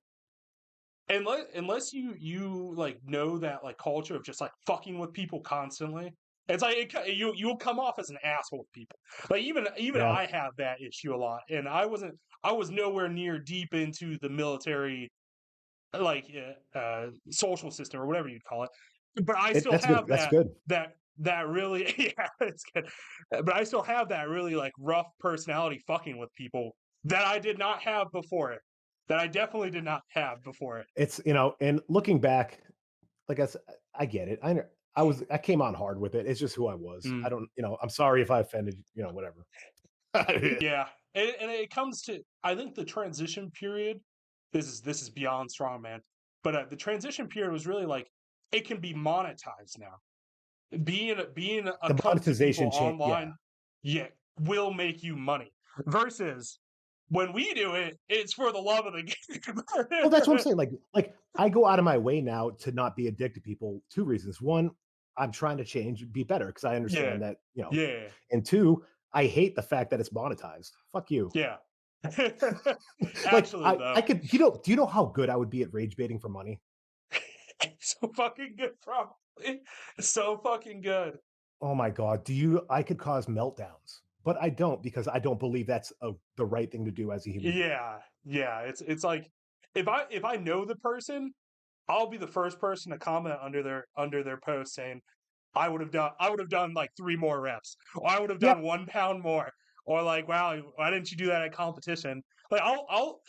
unless you like know that like culture of just like fucking with people constantly. It's like you'll come off as an asshole with people. Like even Yeah, I have that issue a lot, and I was nowhere near deep into the military like social system or whatever you'd call it, but I still that's good. have That's good. that really yeah it's good, but I still have that really like rough personality fucking with people that I did not have before it. That I definitely did not have before it. It's and looking back, like I said, I get it. I came on hard with it. It's just who I was. I Mm. don't, I'm sorry if I offended, whatever. Yeah, and it comes to I think the transition period. This is beyond strongman, but the transition period was really like it can be monetized now. Being a The cunt to people monetization change, yeah. online, yeah, will make you money. Versus when we do it, it's for the love of the Well, that's what I'm game. saying. Like I go out of my way now to not be a dick to people. Two reasons. One, I'm trying to change, be better because I Yeah, understand that, yeah, and two, I hate the fact that it's monetized. Fuck you. yeah. Like Actually, I though, could, do you know how good I would be at rage baiting for money? so fucking good, probably so fucking good. Oh my god, I could cause meltdowns, but I don't because I don't believe that's the right thing to do as a human being. Yeah, yeah. It's like if I know the person, I'll be the first person to comment under their post saying, I would have done like 3 more reps, or I would have done Yep. 1 pound more, or like, wow, why didn't you do that at competition? Like I'll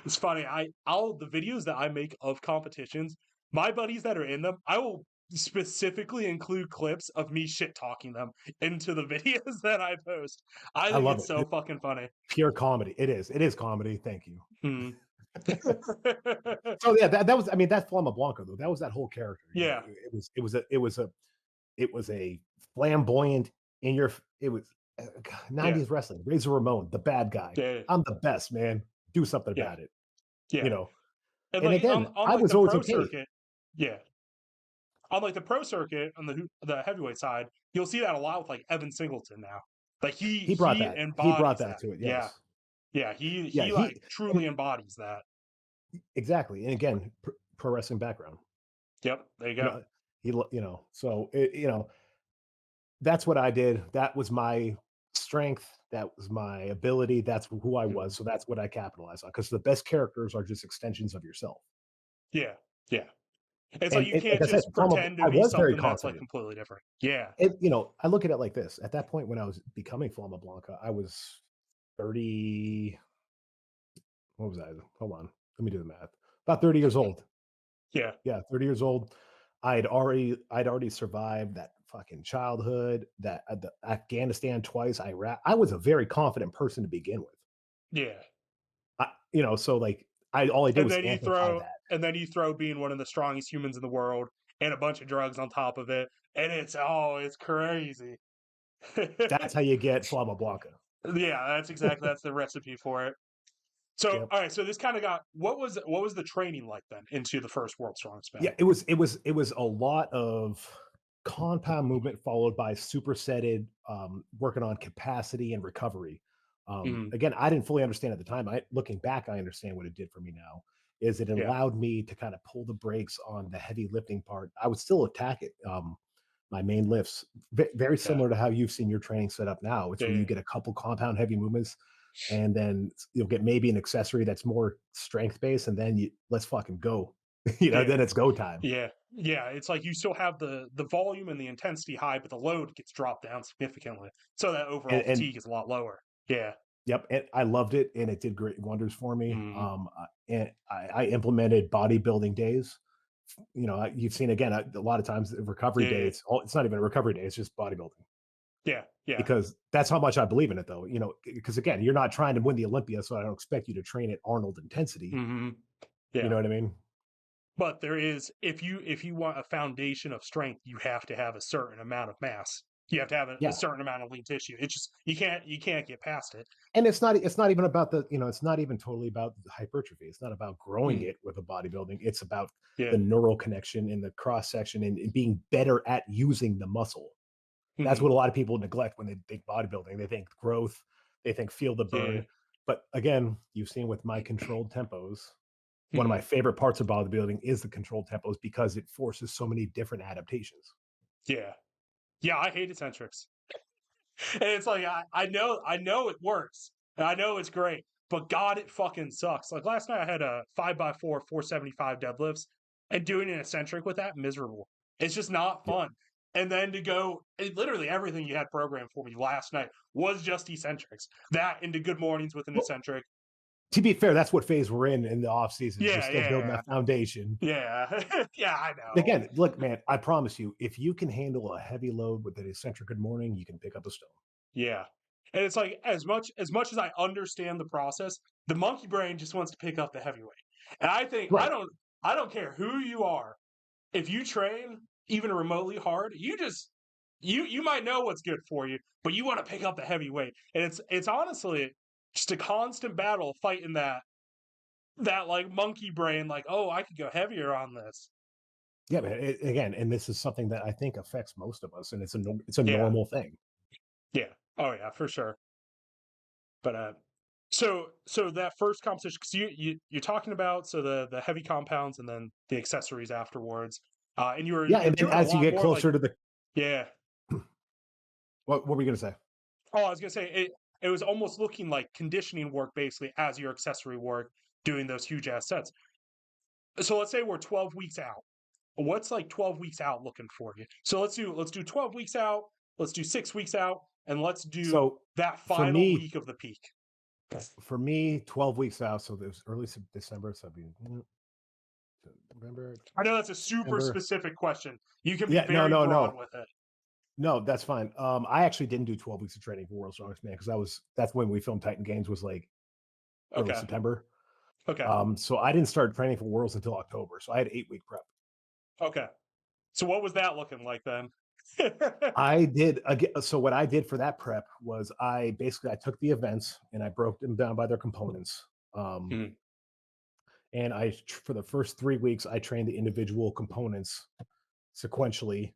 it's funny, I'll the videos that I make of competitions, my buddies that are in them, I will specifically include clips of me shit talking them into the videos that I post. I I think love it's it. so fucking funny. Pure comedy. It is. It is comedy. Thank you. Hmm. So yeah, that was. I mean, that's Flama Blanca though. That was that whole character. Yeah, It was a flamboyant in your. It was yeah, 90s wrestling. Razor Ramon, the bad guy. yeah, I'm the best man. Do something yeah, about it. You yeah. know. And And like again, on I like was the always pro okay. circuit, yeah. on like the pro circuit on the heavyweight side, you'll see that a lot with like Evan Singleton now. Like He brought he that. He brought embodies that that. to it. Yeah. Yes. Yeah. Yeah. He like truly embodies that. Exactly. And again, pro wrestling background. Yep. There you You go. know, so that's what I did. That was my strength. That was my ability. That's who I was. Mhm. So that's what I capitalized on. Because the best characters are just extensions of yourself. Yeah. Yeah. It's like And, you and like can't I said, just pretend to I be was very something that's like confident. completely different. Yeah. And I look at it like this. At that point, when I was becoming Flama Blanca, I was 30. What was I? Hold on. Let me do the math. About 30 years old. Yeah. Yeah, 30 years old. I'd already survived that fucking childhood, that the Afghanistan twice, Iraq. I was a very confident person to begin with. Yeah. So like I all I did was amplify that. And then you throw being one of the strongest humans in the world and a bunch of drugs on top of it, and it's crazy. That's how you get Flama Blanca. Yeah, that's the recipe for it. So, Yep. all right, so this kind of got what was the training like then into the first World Strongest Man? Yeah, it was a lot of compound movement followed by supersetted working on capacity and recovery. Mhm. Again, I didn't fully understand at the time. Looking back, I understand what it did for me now. Is it Yeah, allowed me to kind of pull the brakes on the heavy lifting part. I would still attack it. My main lifts, very yeah, similar to how you've seen your training set up now. It's yeah, where you yeah, get a couple compound heavy movements, and then you'll get maybe an accessory that's more strength based, and then let's fucking go. yeah, Then it's go time. yeah, yeah. It's like you still have the volume and the intensity high, but the load gets dropped down significantly, so that overall And fatigue is a lot lower. Yeah. yep, and I loved it, and it did great wonders for me. Mhm. And I implemented bodybuilding days. You've seen again a lot of times the recovery Yeah, day. yeah, It's not even a recovery day; it's just bodybuilding yeah, yeah. because that's how much I believe in it, though. Because again, you're not trying to win the Olympia, so I don't expect you to train at Arnold intensity. Mhm. You Yeah. know what I mean? But there is if you want a foundation of strength, you have to have a certain amount of mass. You have to have a Yeah, certain amount of lean tissue. It's just you can't get past it. and it's not even about it's not even totally about the hypertrophy. It's not about growing Mm, it with a bodybuilding. It's about yeah. the neural connection and the cross section and being better at using the muscle. That's Hmm. what a lot of people neglect when they think bodybuilding. They think growth, they think feel the Yeah. burn. But again, you've seen with my controlled tempos, one of my Hmm. favorite parts of bodybuilding is the controlled tempos because it forces so many different adaptations. Yeah. Yeah. I hate eccentrics. And it's like I know it works. And I know it's great. But God, it fucking sucks. Like last night I had a 5x4 475 deadlifts and doing an eccentric with that miserable. It's just not Yep. fun. And then to go literally everything you had programmed for me last night was just eccentrics. That into good mornings with an Well, eccentric. to be fair, that's what phase we're in the off season. We're Yeah, still building yeah, that foundation. yeah. Yeah. Yeah, I know. Again, look, man, I promise you, if you can handle a heavy load with an eccentric good morning, you can pick up a stone. Yeah. And it's like as much as I understand the process, the monkey brain just wants to pick up the heavyweight. And I think Right. I don't care who you are. If you train even remotely hard, you just you might know what's good for you, but you want to pick up the heavyweight. And it's honestly just a constant battle fighting that like monkey brain like, "Oh, I could go heavier on this." Yeah, man. Again, and this is something that I think affects most of us, and it's a Yeah. normal thing. Yeah. Oh yeah, for sure. But so that first competition, because you're talking about so the heavy compounds and then the accessories afterwards, and Yeah, you're and then doing a as you lot get more like closer to the yeah. what were you gonna say? Oh, I was gonna say it was almost looking like conditioning work basically as your accessory work, doing those huge ass sets. So let's say we're 12 weeks out. What's like 12 weeks out looking for you? So let's do 12 weeks out. Let's do 6 weeks out, and let's do So that for final me, week of the peak. 12 weeks out, so there's early December, so it'd be November, I know that's a super December. specific question. You can be Yeah, no, very no, broad no. with it. No, that's fine. I actually didn't do 12 weeks of training for World's Strongest Man because that's when we filmed Titan Games was like early Okay. September. Okay. So I didn't start training for Worlds until October. So I had 8-week prep. Okay. So what was that looking like then? I did again. So what I did for that prep was I took the events and I broke them down by their components. Um, Mm, and for the first 3 weeks I trained the individual components sequentially.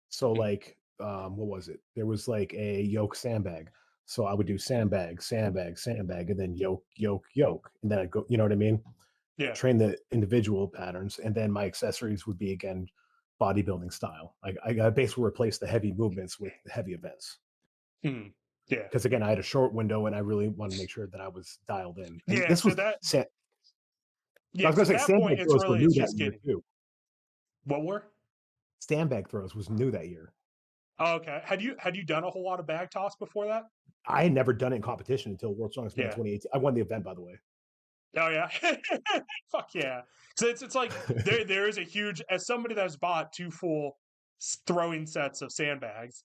So Mhm. like, what was it? There was like a yoke sandbag. So I would do sandbag, sandbag, sandbag, and then yoke, yoke, yoke, and then I go. You know what I mean? Yeah. Train the individual patterns, and then my accessories would be again bodybuilding style. I basically replaced the heavy movements with the heavy events Mhm. Yeah. because again I had a short window and I really wanted to make sure that I was dialed in. And Yeah. this So was that I yeah. was going So to say that point, sandbag it's throws were really new it's that just year getting too. what were. Sandbag throws was new that year. Oh, okay. Had you done a whole lot of bag toss before that? I had never done it in competition until World Strongest Man Yeah. 2018. I won the event, by the way. Oh yeah. Fuck yeah. So it's like there is a huge as somebody that's bought two full throwing sets of sandbags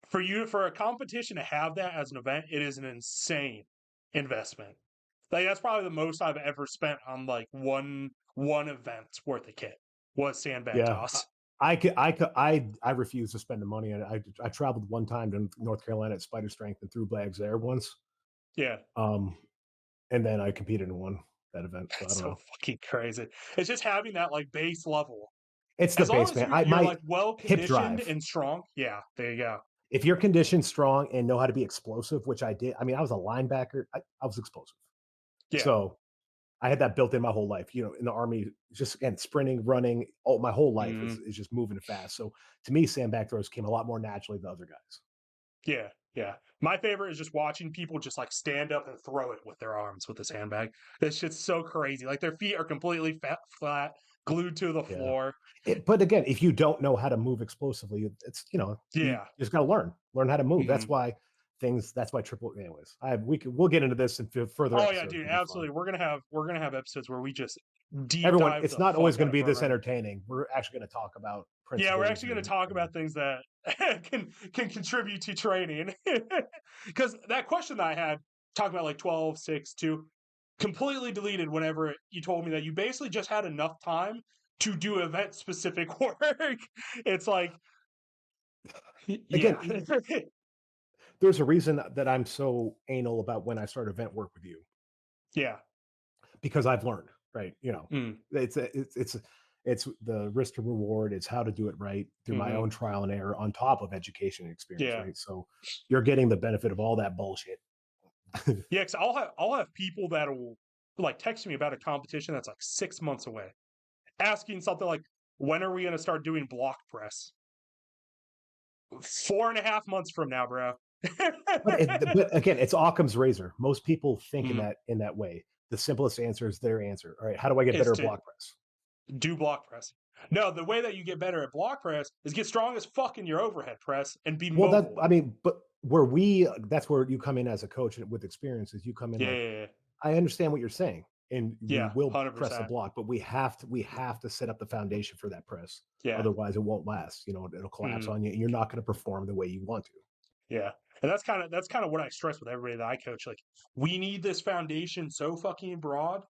for a competition to have that as an event, it is an insane investment. Like that's probably the most I've ever spent on like one event's worth of kit was sandbag Yeah, toss. I refuse to spend the money. And I traveled one time to North Carolina at Spider Strength and threw bags there once. Yeah, Um, and then I competed and won that event. So I that's don't so know. fucking crazy. It's just having that like base level. It's the As long base as man. you're My like well hip conditioned drive. and strong, yeah, there you go. If you're conditioned, strong, and know how to be explosive, which I did. I mean, I was a linebacker. I was explosive. Yeah. So I had that built in my whole life. You know, in the army, just again sprinting, running. All my whole life Mhm. is just moving fast. So to me, sandbag throws came a lot more naturally than other guys. Yeah, yeah. My favorite is just watching people just like stand up and throw it with their arms with this handbag. This shit's so crazy. Like their feet are completely flat, glued to the Yeah. floor. But again, if you don't know how to move explosively, it's you Yeah. just got to learn how to move. Hmm. That's why triple. Anyways, we'll get into this in further Oh yeah, episodes. dude. It'll be fun. Absolutely. We're gonna have episodes where we just deep Everyone, dive it's the not always fuck going out to of be this programming. entertaining. We're actually going to talk about Yeah, we're principles actually going to talk and about things that can contribute to training. Because that question that I had talking about like 12, 6, 2, completely deleted whenever you told me that you basically just had enough time to do event specific work. It's like, yeah, again, there's a reason that I'm so anal about when I start event work with you yeah, because I've learned, right? mm, It's the risk to reward. It's how to do it right through my hmm, own trial and error on top of education and experience, yeah, right? So you're getting the benefit of all that bullshit. yeah. Because I'll have people that will like text me about a competition that's like 6 months away, asking something like, "When are we going to start doing block press?" 4.5 months from now, bro. But again, it's Occam's razor. Most people think in Mhm. that way. The simplest answer is their answer. All right, how do I get Is better at to block press? do block press. No, the way that you get better at block press is get strong as fuck in your overhead press and be Well, mobile. but that's where you come in as a coach with experiences. You come in Yeah, like, yeah, yeah, I understand what you're saying, and we yeah, will press the 100%. block, but we have to set up the foundation for that press. Yeah, Otherwise, it won't last. It'll collapse mhm, on you, and you're not going to perform the way you want to. yeah. And that's kind of what I stress with everybody that I coach. Like, we need this foundation so fucking broad.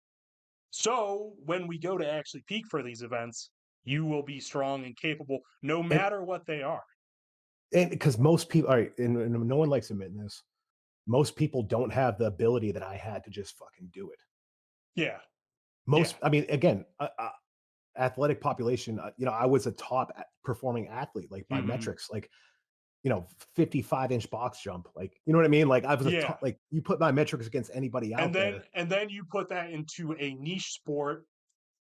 So when we go to actually peak for these events, you will be strong and capable, no And matter what they are. because most people, all right, and no one likes admitting this. Most people don't have the ability that I had to just fucking do it. Yeah, yeah, I mean, again, athletic population. I was a top performing athlete, like by mhm, metrics, like 55-inch box jump. Like, you know what I mean? Like I was a yeah. top, like you put my metrics against anybody And out then there. and then you put that into a niche sport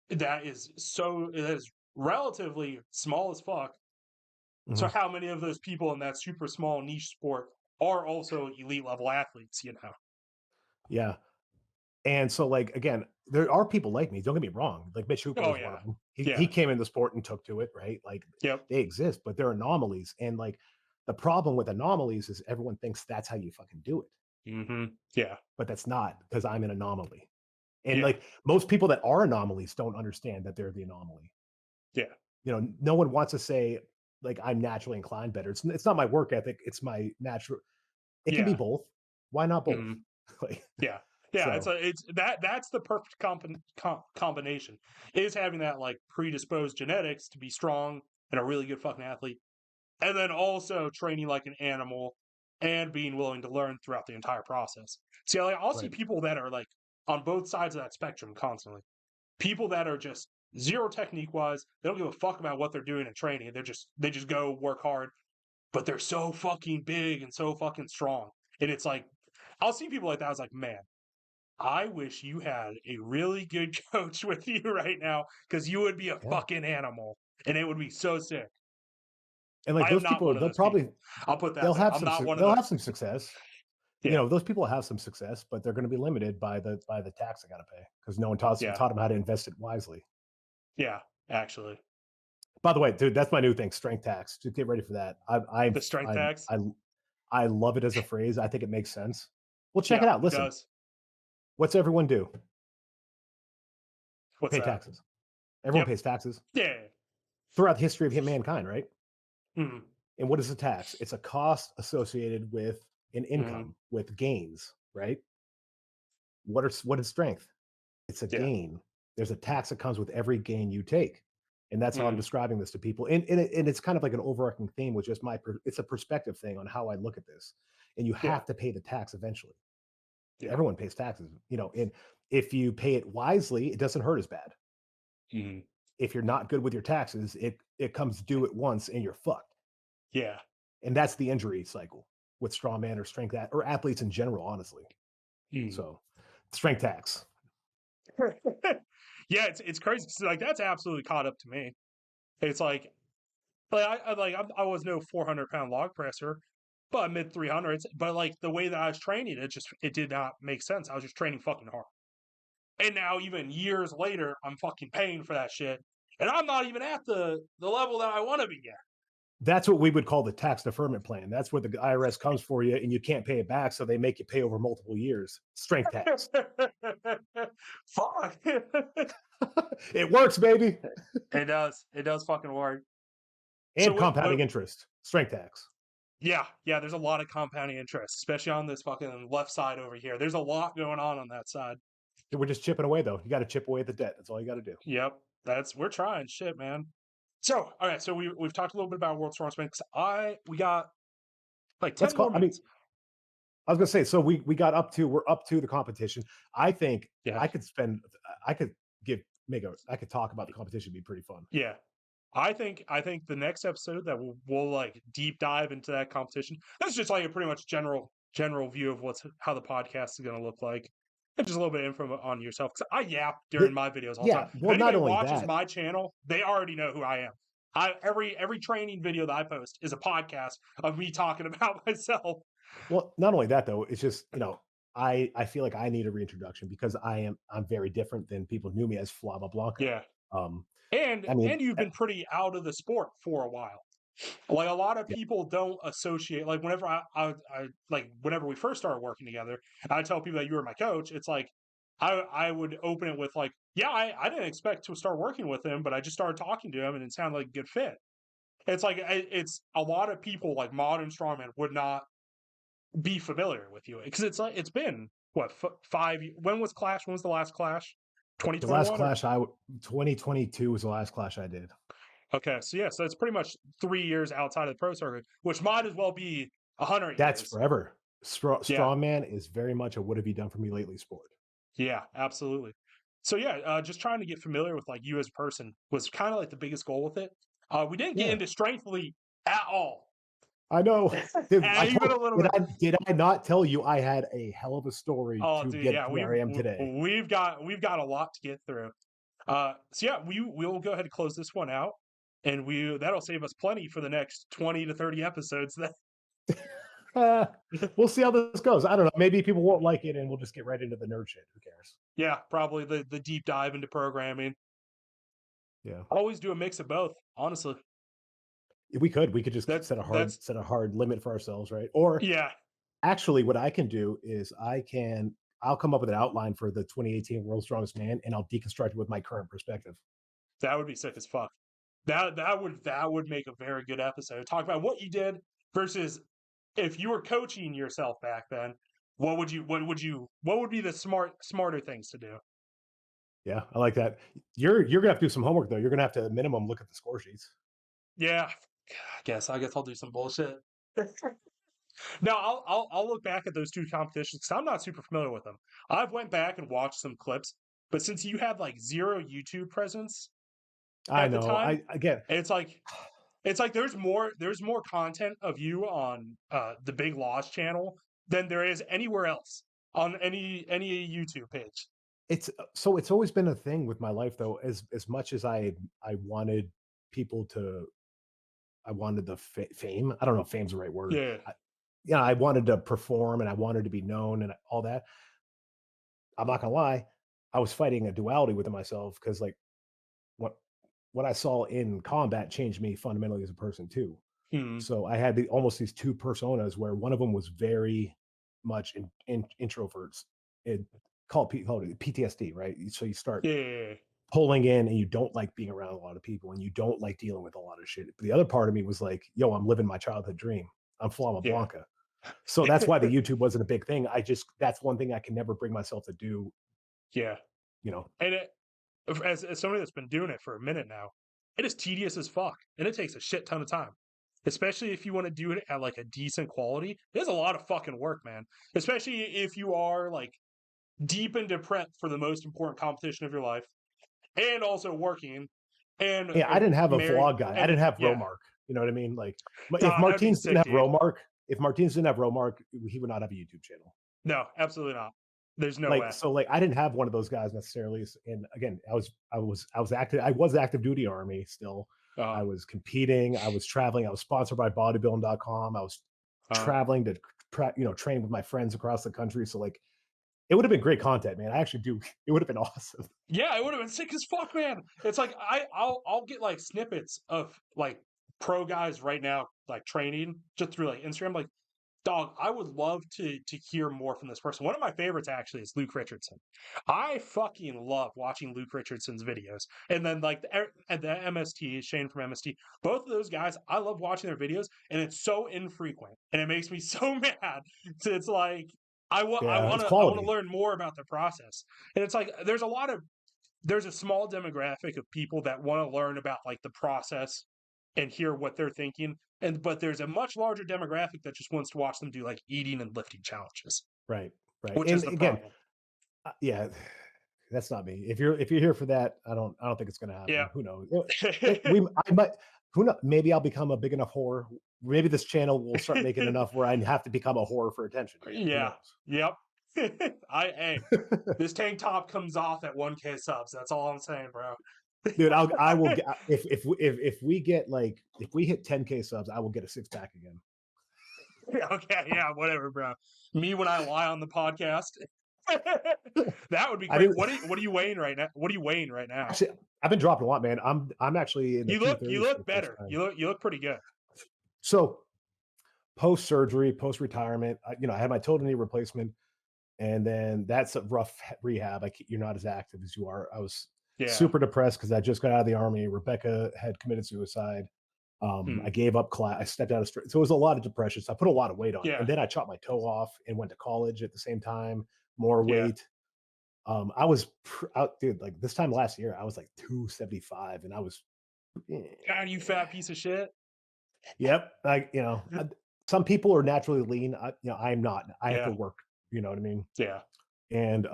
that is relatively small as fuck. So Mhm. how many of those people in that super small niche sport are also elite level athletes, you know? Yeah. And so, like, again, there are people like me. Don't get me wrong. Like Mitch Hooper Oh was one yeah. of them. He Yeah. came in the sport and took to it, right? Like Yep. they exist, but they're anomalies. And like the problem with anomalies is everyone thinks that's how you fucking do it. Mhm. Yeah. But that's not because I'm an anomaly. And Yeah. like most people that are anomalies don't understand that they're the anomaly. Yeah. No one wants to say like I'm naturally inclined better. It's not my work ethic. It's my natural. It can be Yeah. both. Why not both? Mhm. like Yeah. Yeah, so, it's that's the perfect combination is having that like predisposed genetics to be strong and a really good fucking athlete, and then also training like an animal and being willing to learn throughout the entire process. See, like I'll see right. people that are like on both sides of that spectrum constantly. People that are just zero technique wise. They don't give a fuck about what they're doing in training. They just go work hard, but they're so fucking big and so fucking strong. And it's like, I'll see people like that. I was like, man, I wish you had a really good coach with you right now because you would be a Yeah. fucking animal and it would be so sick. And like I am those not people, one of those people. I'll put that there. I'm not one of they'll have those. some success. Yeah. Those people have some success, but they're going to be limited by the tax they got to pay because no one Yeah. taught them how to invest it wisely. Yeah. Actually, By the way, dude, that's my new thing, strength tax. Just get ready for that. the strength tax. I love it as a phrase. I think it makes sense. Well, check Yeah, it out. it Listen, does. what's everyone do? What's Pay that? taxes. Everyone Yep. pays taxes Yeah. throughout the history of mankind, right? Mm-hmm. And what is a tax? It's a cost associated with an Mm-hmm. income, with gains, right? What is strength? It's a Yeah. gain. There's a tax that comes with every gain you take. And that's how I'm Mm-hmm. describing this to people. And it's kind of like an overarching theme with just it's a perspective thing on how I look at this. And you Yeah. have to pay the tax eventually. Yeah. Everyone pays taxes, and if you pay it wisely, it doesn't hurt as bad. Mm-hmm. If you're not good with your taxes, it comes due at once and you're fucked. Yeah. And that's the injury cycle with strongman or or athletes in general, honestly. Mm. So strength tax. Yeah, it's crazy. Like that's absolutely caught up to me. It's I was no 400-pound log presser, but mid 300s. But like the way that I was training, it did not make sense. I was just training fucking hard. And now even years later, I'm fucking paying for that shit, and I'm not even at the level that I want to be at. That's what we would call the tax deferment plan. That's where the IRS comes for you and you can't pay it back. So they make you pay over multiple years. Strength tax. Fuck. It works, baby. It does. It does fucking work. So And compounding interest. Strength tax. yeah, yeah, there's a lot of compounding interest, especially on this fucking left side over here. There's a lot going on that side. We're just chipping away, though. You got to chip away at the debt. That's all you got to do. Yep, we're trying shit, man. So, all right, so we've talked a little bit about World Strongman because we got like Let's 10 more call. I mean, minutes. I was gonna say. So we're up to the competition. I think Yeah, I could spend. I could I could talk about the competition. It'd be pretty fun. yeah. I think the next episode that we'll like deep dive into that competition. That's just like a pretty much general view of how the podcast is going to look like, and just a little bit of info on yourself. Because I yap during The, my videos all the time. yeah. If Well, not anybody only watches that. my channel, they already know who I am. Every training video that I post is a podcast of me talking about myself. Well, not only that though. It's just I feel like I need a reintroduction because I'm very different than people knew me as Flava Blanca. Yeah, Um, and I mean, you've been pretty out of the sport for a while. Like a lot of yeah, people don't associate. Like whenever I like whenever we first started working together, I tell people that you were my coach. It's like I would open it with like, yeah, I didn't expect to start working with him, but I just started talking to him and it sounded like a good fit. It's like it's a lot of people like modern strongman would not be familiar with you because it's like it's been what 5. When was Clash? When was the last Clash? the last 2021 or clash 2022 was the last clash I did. okay? So yeah, so it's pretty much 3 years outside of the pro circuit, which might as well be 100 That's years. forever. Yeah, Strongman is very much a what have you done for me lately sport. yeah, absolutely. So yeah, just trying to get familiar with like you as a person was kind of like the biggest goal with it. We didn't get Yeah, into Strengthly at all, I know. Dude, even a little bit. did I not tell you I had a hell of a story Oh, to dude, get yeah, to where I am today? we've got a lot to get through. So yeah, we'll go ahead and close this one out, and that'll save us plenty for the next 20 to 30 episodes. Uh, we'll see how this goes. I don't know. Maybe people won't like it, and we'll just get right into the nerd shit. Who cares? Yeah, probably the deep dive into programming. Yeah, Always do a mix of both. Honestly, we could just that's set a hard limit for ourselves, right? Or yeah, actually, what I can do is I'll come up with an outline for the 2018 World's Strongest Man, and I'll deconstruct it with my current perspective. that would be sick as fuck. That would make a very good episode. Talk about what you did versus if you were coaching yourself back then. What would be the smarter things to do? Yeah, I like that. You're gonna have to do some homework though. You're gonna have to at minimum look at the score sheets. Yeah, I guess I'll do some bullshit. Now I'll look back at those two competitions because I'm not super familiar with them. I've went back and watched some clips, but since you have like zero YouTube presence, I at the know. time. I again, And it's like there's more content of you on the Big Loss channel than there is anywhere else on any YouTube page. it's so it's always been a thing with my life though. As much as I wanted people to, I wanted the fame. I don't know if fame's the right word. Yeah, I wanted to perform and I wanted to be known and all that. I'm not gonna lie, I was fighting a duality within myself because like what what I saw in combat changed me fundamentally as a person too. mm, So I had almost these two personas where one of them was very much introverts. It called it PTSD, right? So you start yeah, pulling in and you don't like being around a lot of people and you don't like dealing with a lot of shit. But the other part of me was like, yo, I'm living my childhood dream. I'm Flama yeah, Blanca. So that's why the YouTube wasn't a big thing. That's one thing I can never bring myself to do, yeah. you know. And as somebody that's been doing it for a minute now, it is tedious as fuck, and it takes a shit ton of time. Especially if you want to do it at like a decent quality, there's a lot of fucking work, man. Especially if you are like deep into prep for the most important competition of your life, and also working, and Yeah, I didn't have a married, vlog guy. I and didn't have yeah, Romark. You know what I mean? Like if that would be Martins didn't sick, have dude. Romark, if Martins didn't have Romark, he would not have a YouTube channel. No, absolutely not. There's no Like way. so, like I didn't have one of those guys necessarily. And again, I was active duty army still. Uh, I was competing. I was traveling. I was sponsored by bodybuilding.com. I was uh, traveling to train with my friends across the country. So like it would have been great content, man. I actually do. It would have been awesome. yeah, it would have been sick as fuck, man. It's like I'll get like snippets of like pro guys right now, like training just through like Instagram. Like, dog, I would love to hear more from this person. One of my favorites actually is Luke Richardson. I fucking love watching Luke Richardson's videos. And then like the MST, Shane from MST, both of those guys, I love watching their videos, and it's so infrequent, and it makes me so mad. So it's like Yeah, it's I want to quality. learn more about the process. And it's like there's a small demographic of people that want to learn about like the process and hear what they're thinking, and but there's a much larger demographic that just wants to watch them do like eating and lifting challenges, Right, right. which is And the again, problem. yeah, that's not me. If you're here for that, I don't think it's going to Yeah. happen. Who knows? I might. Who knows? Maybe I'll become a big enough whore. Maybe this channel will start making enough where I have to become a whore for attention again. Who Yeah, knows? yep. Hey, this tank top comes off at 1K subs, that's all I'm saying, bro. Dude, I will get if we get like if we hit 10K subs, I will get a six pack again. Okay, yeah, whatever, bro. Me when I lie on the podcast. That would be I great. didn't What are you weighing right now? What are you weighing right now? actually. I've been dropping a lot, man. I'm actually in the You 230s for look the first better. time. You look pretty good. So post surgery, post retirement, I had my total knee replacement, and then that's a rough rehab. You're not as active as you are. I was Yeah. super depressed because I just got out of the army. Rebecca had committed suicide. I Hmm. gave up class. I stepped out of so it was a lot of depression. So I put a lot of weight on, Yeah. and then I chopped my toe off and went to college at the same time. More Yeah. weight. I was out, dude. Like this time last year, I was like 275, and I was, God, you fat piece of shit. yep. Some people are naturally lean. I'm not. I have to Yeah. work. You know what I mean? Yeah. And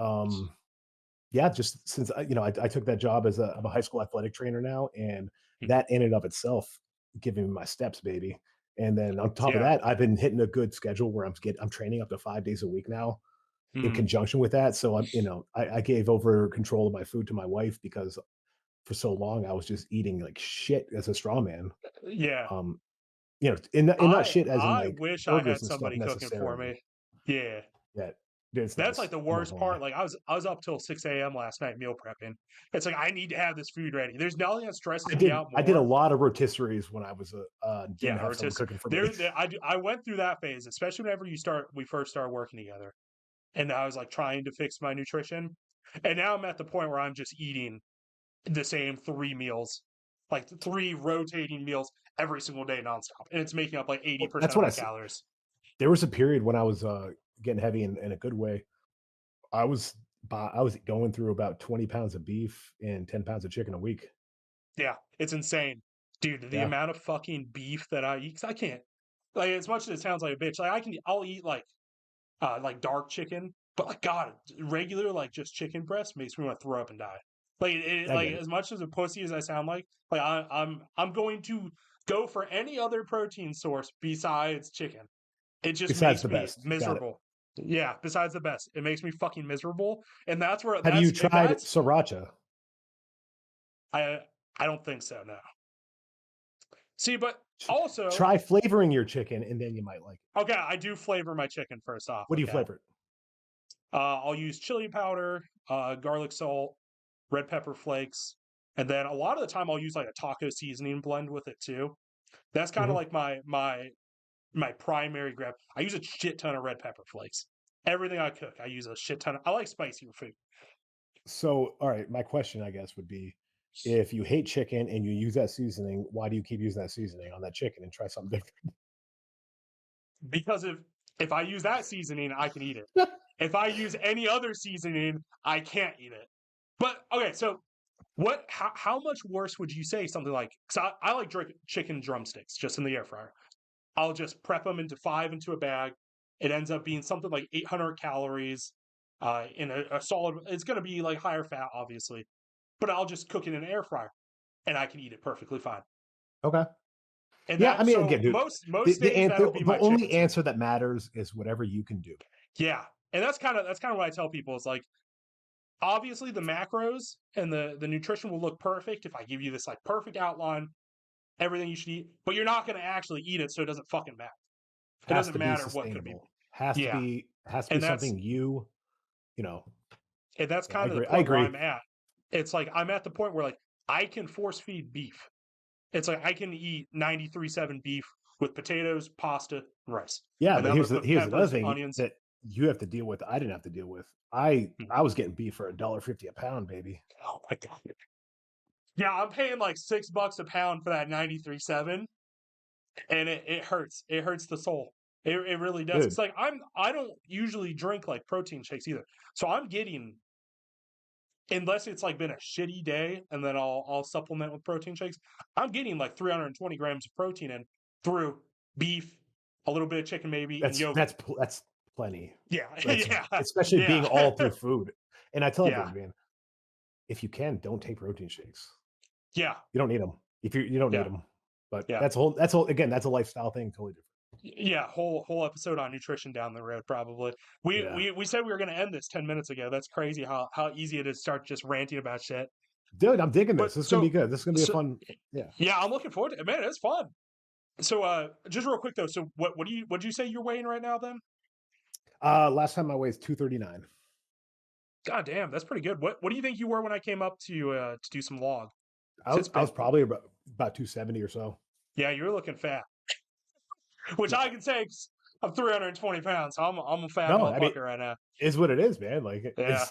yeah, just since I took that job as I'm a high school athletic trainer now, and Hmm. that in and of itself giving me my steps, baby. And then on top of Yeah. that, I've been hitting a good schedule where I'm training up to 5 days a week now in Hmm. conjunction with that. So I gave over control of my food to my wife because for so long I was just eating like shit as a strongman. Yeah. Um, and not shit as in I like wish I burgers had and stuff somebody cooking for necessarily. me. Yeah. Yeah, dude, it's That's like nice. the I'm not worst gonna lie. part. Like I was up till 6 a.m. last night meal prepping. It's like I need to have this food ready. There's nothing that stresses me out I did a more. lot of rotisseries when I was didn't Yeah, have or someone just cooking for me. I went through that phase, especially whenever we first started working together. And I was like trying to fix my nutrition. And now I'm at the point where I'm just eating the same three meals, like three rotating meals every single day nonstop. And it's making up like Well, 80% that's of what my calories. there was a period when I was getting heavy in a good way. I was going through about 20 pounds of beef and 10 pounds of chicken a week. Yeah, it's insane. Dude, the Yeah. amount of fucking beef that I eat, 'cause I can't, like, as much as it sounds like a bitch, like, I'll eat, like dark chicken, but, like, God, regular, like, just chicken breast makes me want to throw up and die. Like, I like get it. as much as a pussy as I sound like I'm going to go for any other protein source besides chicken. It just Besides makes the me best. Got it. miserable. Yeah, besides the best, it makes me fucking miserable, and that's where Have you if tried that's sriracha? I I don't think so. No. See, but also Try flavoring your chicken, and then you might like it. okay, I do flavor my chicken first off. What do you Okay, flavor it? I'll use chili powder, garlic salt, red pepper flakes, and then a lot of the time I'll use like a taco seasoning blend with it too. That's kind of Mhm. like my primary grab. I use a shit ton of red pepper flakes. Everything I cook, I use a shit ton of. I like spicier food So, all right, my question, I guess, would be if you hate chicken and you use that seasoning, why do you keep using that seasoning on that chicken and try something different? because if I use that seasoning, I can eat it. If I use any other seasoning, I can't eat it. But okay, so what? How much worse would you say something like? Because I like chicken drumsticks just in the air fryer. I'll just prep them into 5 into a bag. It ends up being something like 800 calories in a solid. It's going to be like higher fat, obviously, but I'll just cook it in an air fryer and I can eat it perfectly fine. Okay. And Yeah, I that mean, so again, dude, most days that'll be the my chicken only source. answer that matters is whatever you can do. Yeah, and that's kind of what I tell people. Is like obviously the macros and the nutrition will look perfect if I give you this like perfect outline, everything you should eat, but you're not going to actually eat it, so it doesn't fucking matter. It Has doesn't to be matter what could be. sustainable. Has to Yeah, be and something you know. that's Yeah, I kind of the agree. I point where agree. I'm at. It's like I'm at the point where like I can force feed beef. It's like I can eat 93.7 beef with potatoes, pasta, rice, Yeah, and but then I'm going to put here's another peppers, thing onions. that you have to deal with. I didn't have to deal with. I was getting beef for $1.50 a pound, baby. Oh my god! Yeah, I'm paying like $6 a pound for that 93.7, and it hurts. It hurts the soul. It really does. Dude, It's like I don't usually drink like protein shakes either, so I'm getting unless it's like been a shitty day, and then I'll supplement with protein shakes. I'm getting like 320 grams of protein in through beef, a little bit of chicken maybe, and yogurt. that's plenty. Yeah, That's yeah, especially being yeah, all through food. And I tell yeah, everyone, man, if you can, don't take protein shakes. yeah, You don't need them. If you don't need yeah, them. But yeah. that's whole again, that's a lifestyle thing, totally different. Yeah, whole episode on nutrition down the road probably. We Yeah. we we said we were going to end this 10 minutes ago. That's crazy how easy it is to start just ranting about shit. Dude, I'm digging But this. This is gonna be good. This is gonna be a so fun. Yeah. yeah, I'm looking forward to it. Man, it's fun. So just real quick though. So what do you say you're weighing right now then? Last time I weighed 239. God damn, that's pretty good. What do you think you were when I came up to do some log? I 'Cause was it's I was been probably about 270 or so. yeah, you were looking fat, which I No. can say 'cause I'm 320 pounds. So I'm a fat No, I mean, motherfucker right now. is what it is, man. Like Yeah.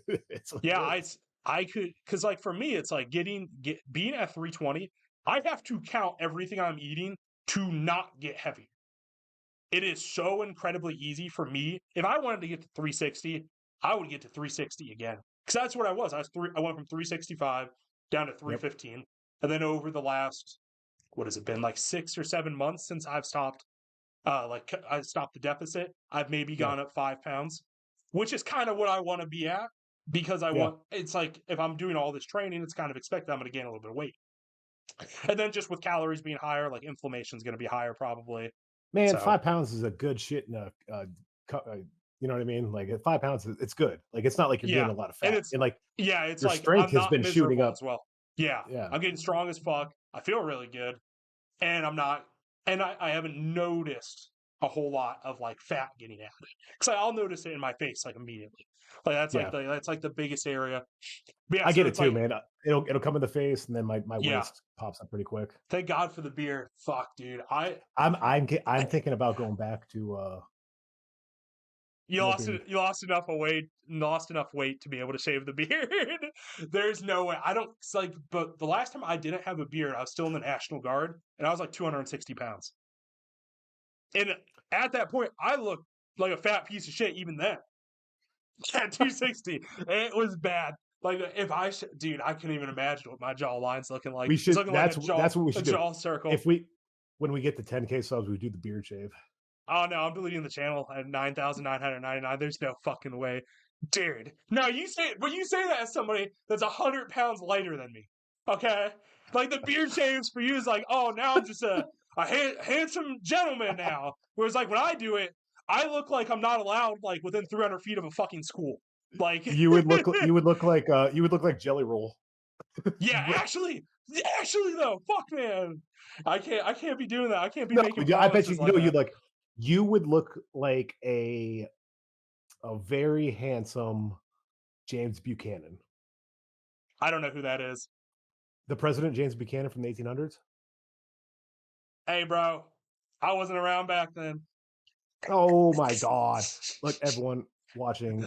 it's what Yeah, it is. I could because like for me, it's like being at 320. I have to count everything I'm eating to not get heavy. It is so incredibly easy for me. If I wanted to get to 360, I would get to 360 again because that's what I was. I went from 365 down to Yep. 315, and then over the last what has it been like 6 or 7 months since I've stopped like I stopped the deficit. I've maybe Yeah. gone up 5 pounds, which is kind of what I want to be at because I Yeah. want. It's like if I'm doing all this training, it's kind of expected I'm going to gain a little bit of weight, and then just with calories being higher, like inflammation is going to be higher probably. Man, So 5 pounds is a good shit in you know what I mean? Like at 5 pounds, it's good. Like it's not like you're yeah, gaining a lot of and fat. And like it's your like strength I'm has not been shooting miserable up. as well. Yeah, Yeah. I'm getting strong as fuck. I feel really good, and I'm not, and I haven't noticed a whole lot of like fat getting added because I'll notice it in my face like immediately. Like Yeah. that's like the biggest area. But yeah, I so get it it's too, like man. It'll come in the face and then my yeah. waist pops up pretty quick. Thank God for the beer. Fuck, dude. I'm thinking about going back to no beard. You lost enough weight to be able to shave the beard. There's no way. I don't it's like but the last time I didn't have a beard, I was still in the National Guard and I was like 260 pounds. And at that point, I looked like a fat piece of shit even then. At 260. It was bad. Like if dude, I couldn't even imagine what my jawline's looking like. We It's should looking like that's what we a should do. jaw circle. If we when we get to 10K subs, we do the beard shave. Oh no, I'm deleting the channel at 9,999. There's no fucking way, dude. No, you say that as somebody that's 100 pounds lighter than me. Okay, like the beard shaves for you is like, oh, now I'm just a handsome gentleman now. Whereas like when I do it, I look like I'm not allowed like within 300 feet of a fucking school. Like, You would look like Jelly Roll. yeah, actually though, fuck man, I can't be doing that. I can't be No, making I bet promises like that. you would look like a very handsome James Buchanan. I don't know who that is. The president James Buchanan from the 1800s. Hey, bro, I wasn't around back then. Oh my God. Look, everyone watching,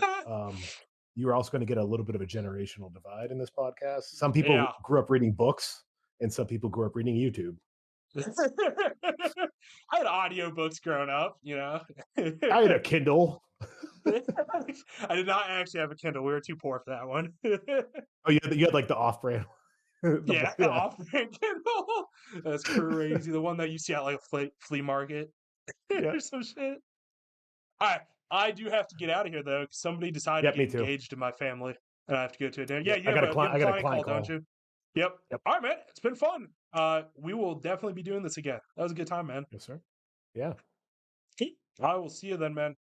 you're also going to get a little bit of a generational divide in this podcast. Some people Yeah. grew up reading books and some people grew up reading YouTube. I had audiobooks growing up, you know. I had a Kindle. I did not actually have a Kindle. We were too poor for that one. Oh, you had like the off-brand. Yeah, off-brand Kindle. That's crazy. The one that you see at like a flea market Yeah. or some shit. All right, I do have to get out of here though. Somebody decided Yep, to me get too. engaged in my family, and I have to go to it now. Yeah, Yeah, you have a I got a client call, client don't call. you? Yep. Yep. All right, man. It's been fun. We will definitely be doing this again. That was a good time, man. Yes, sir. Yeah. I will see you then, man.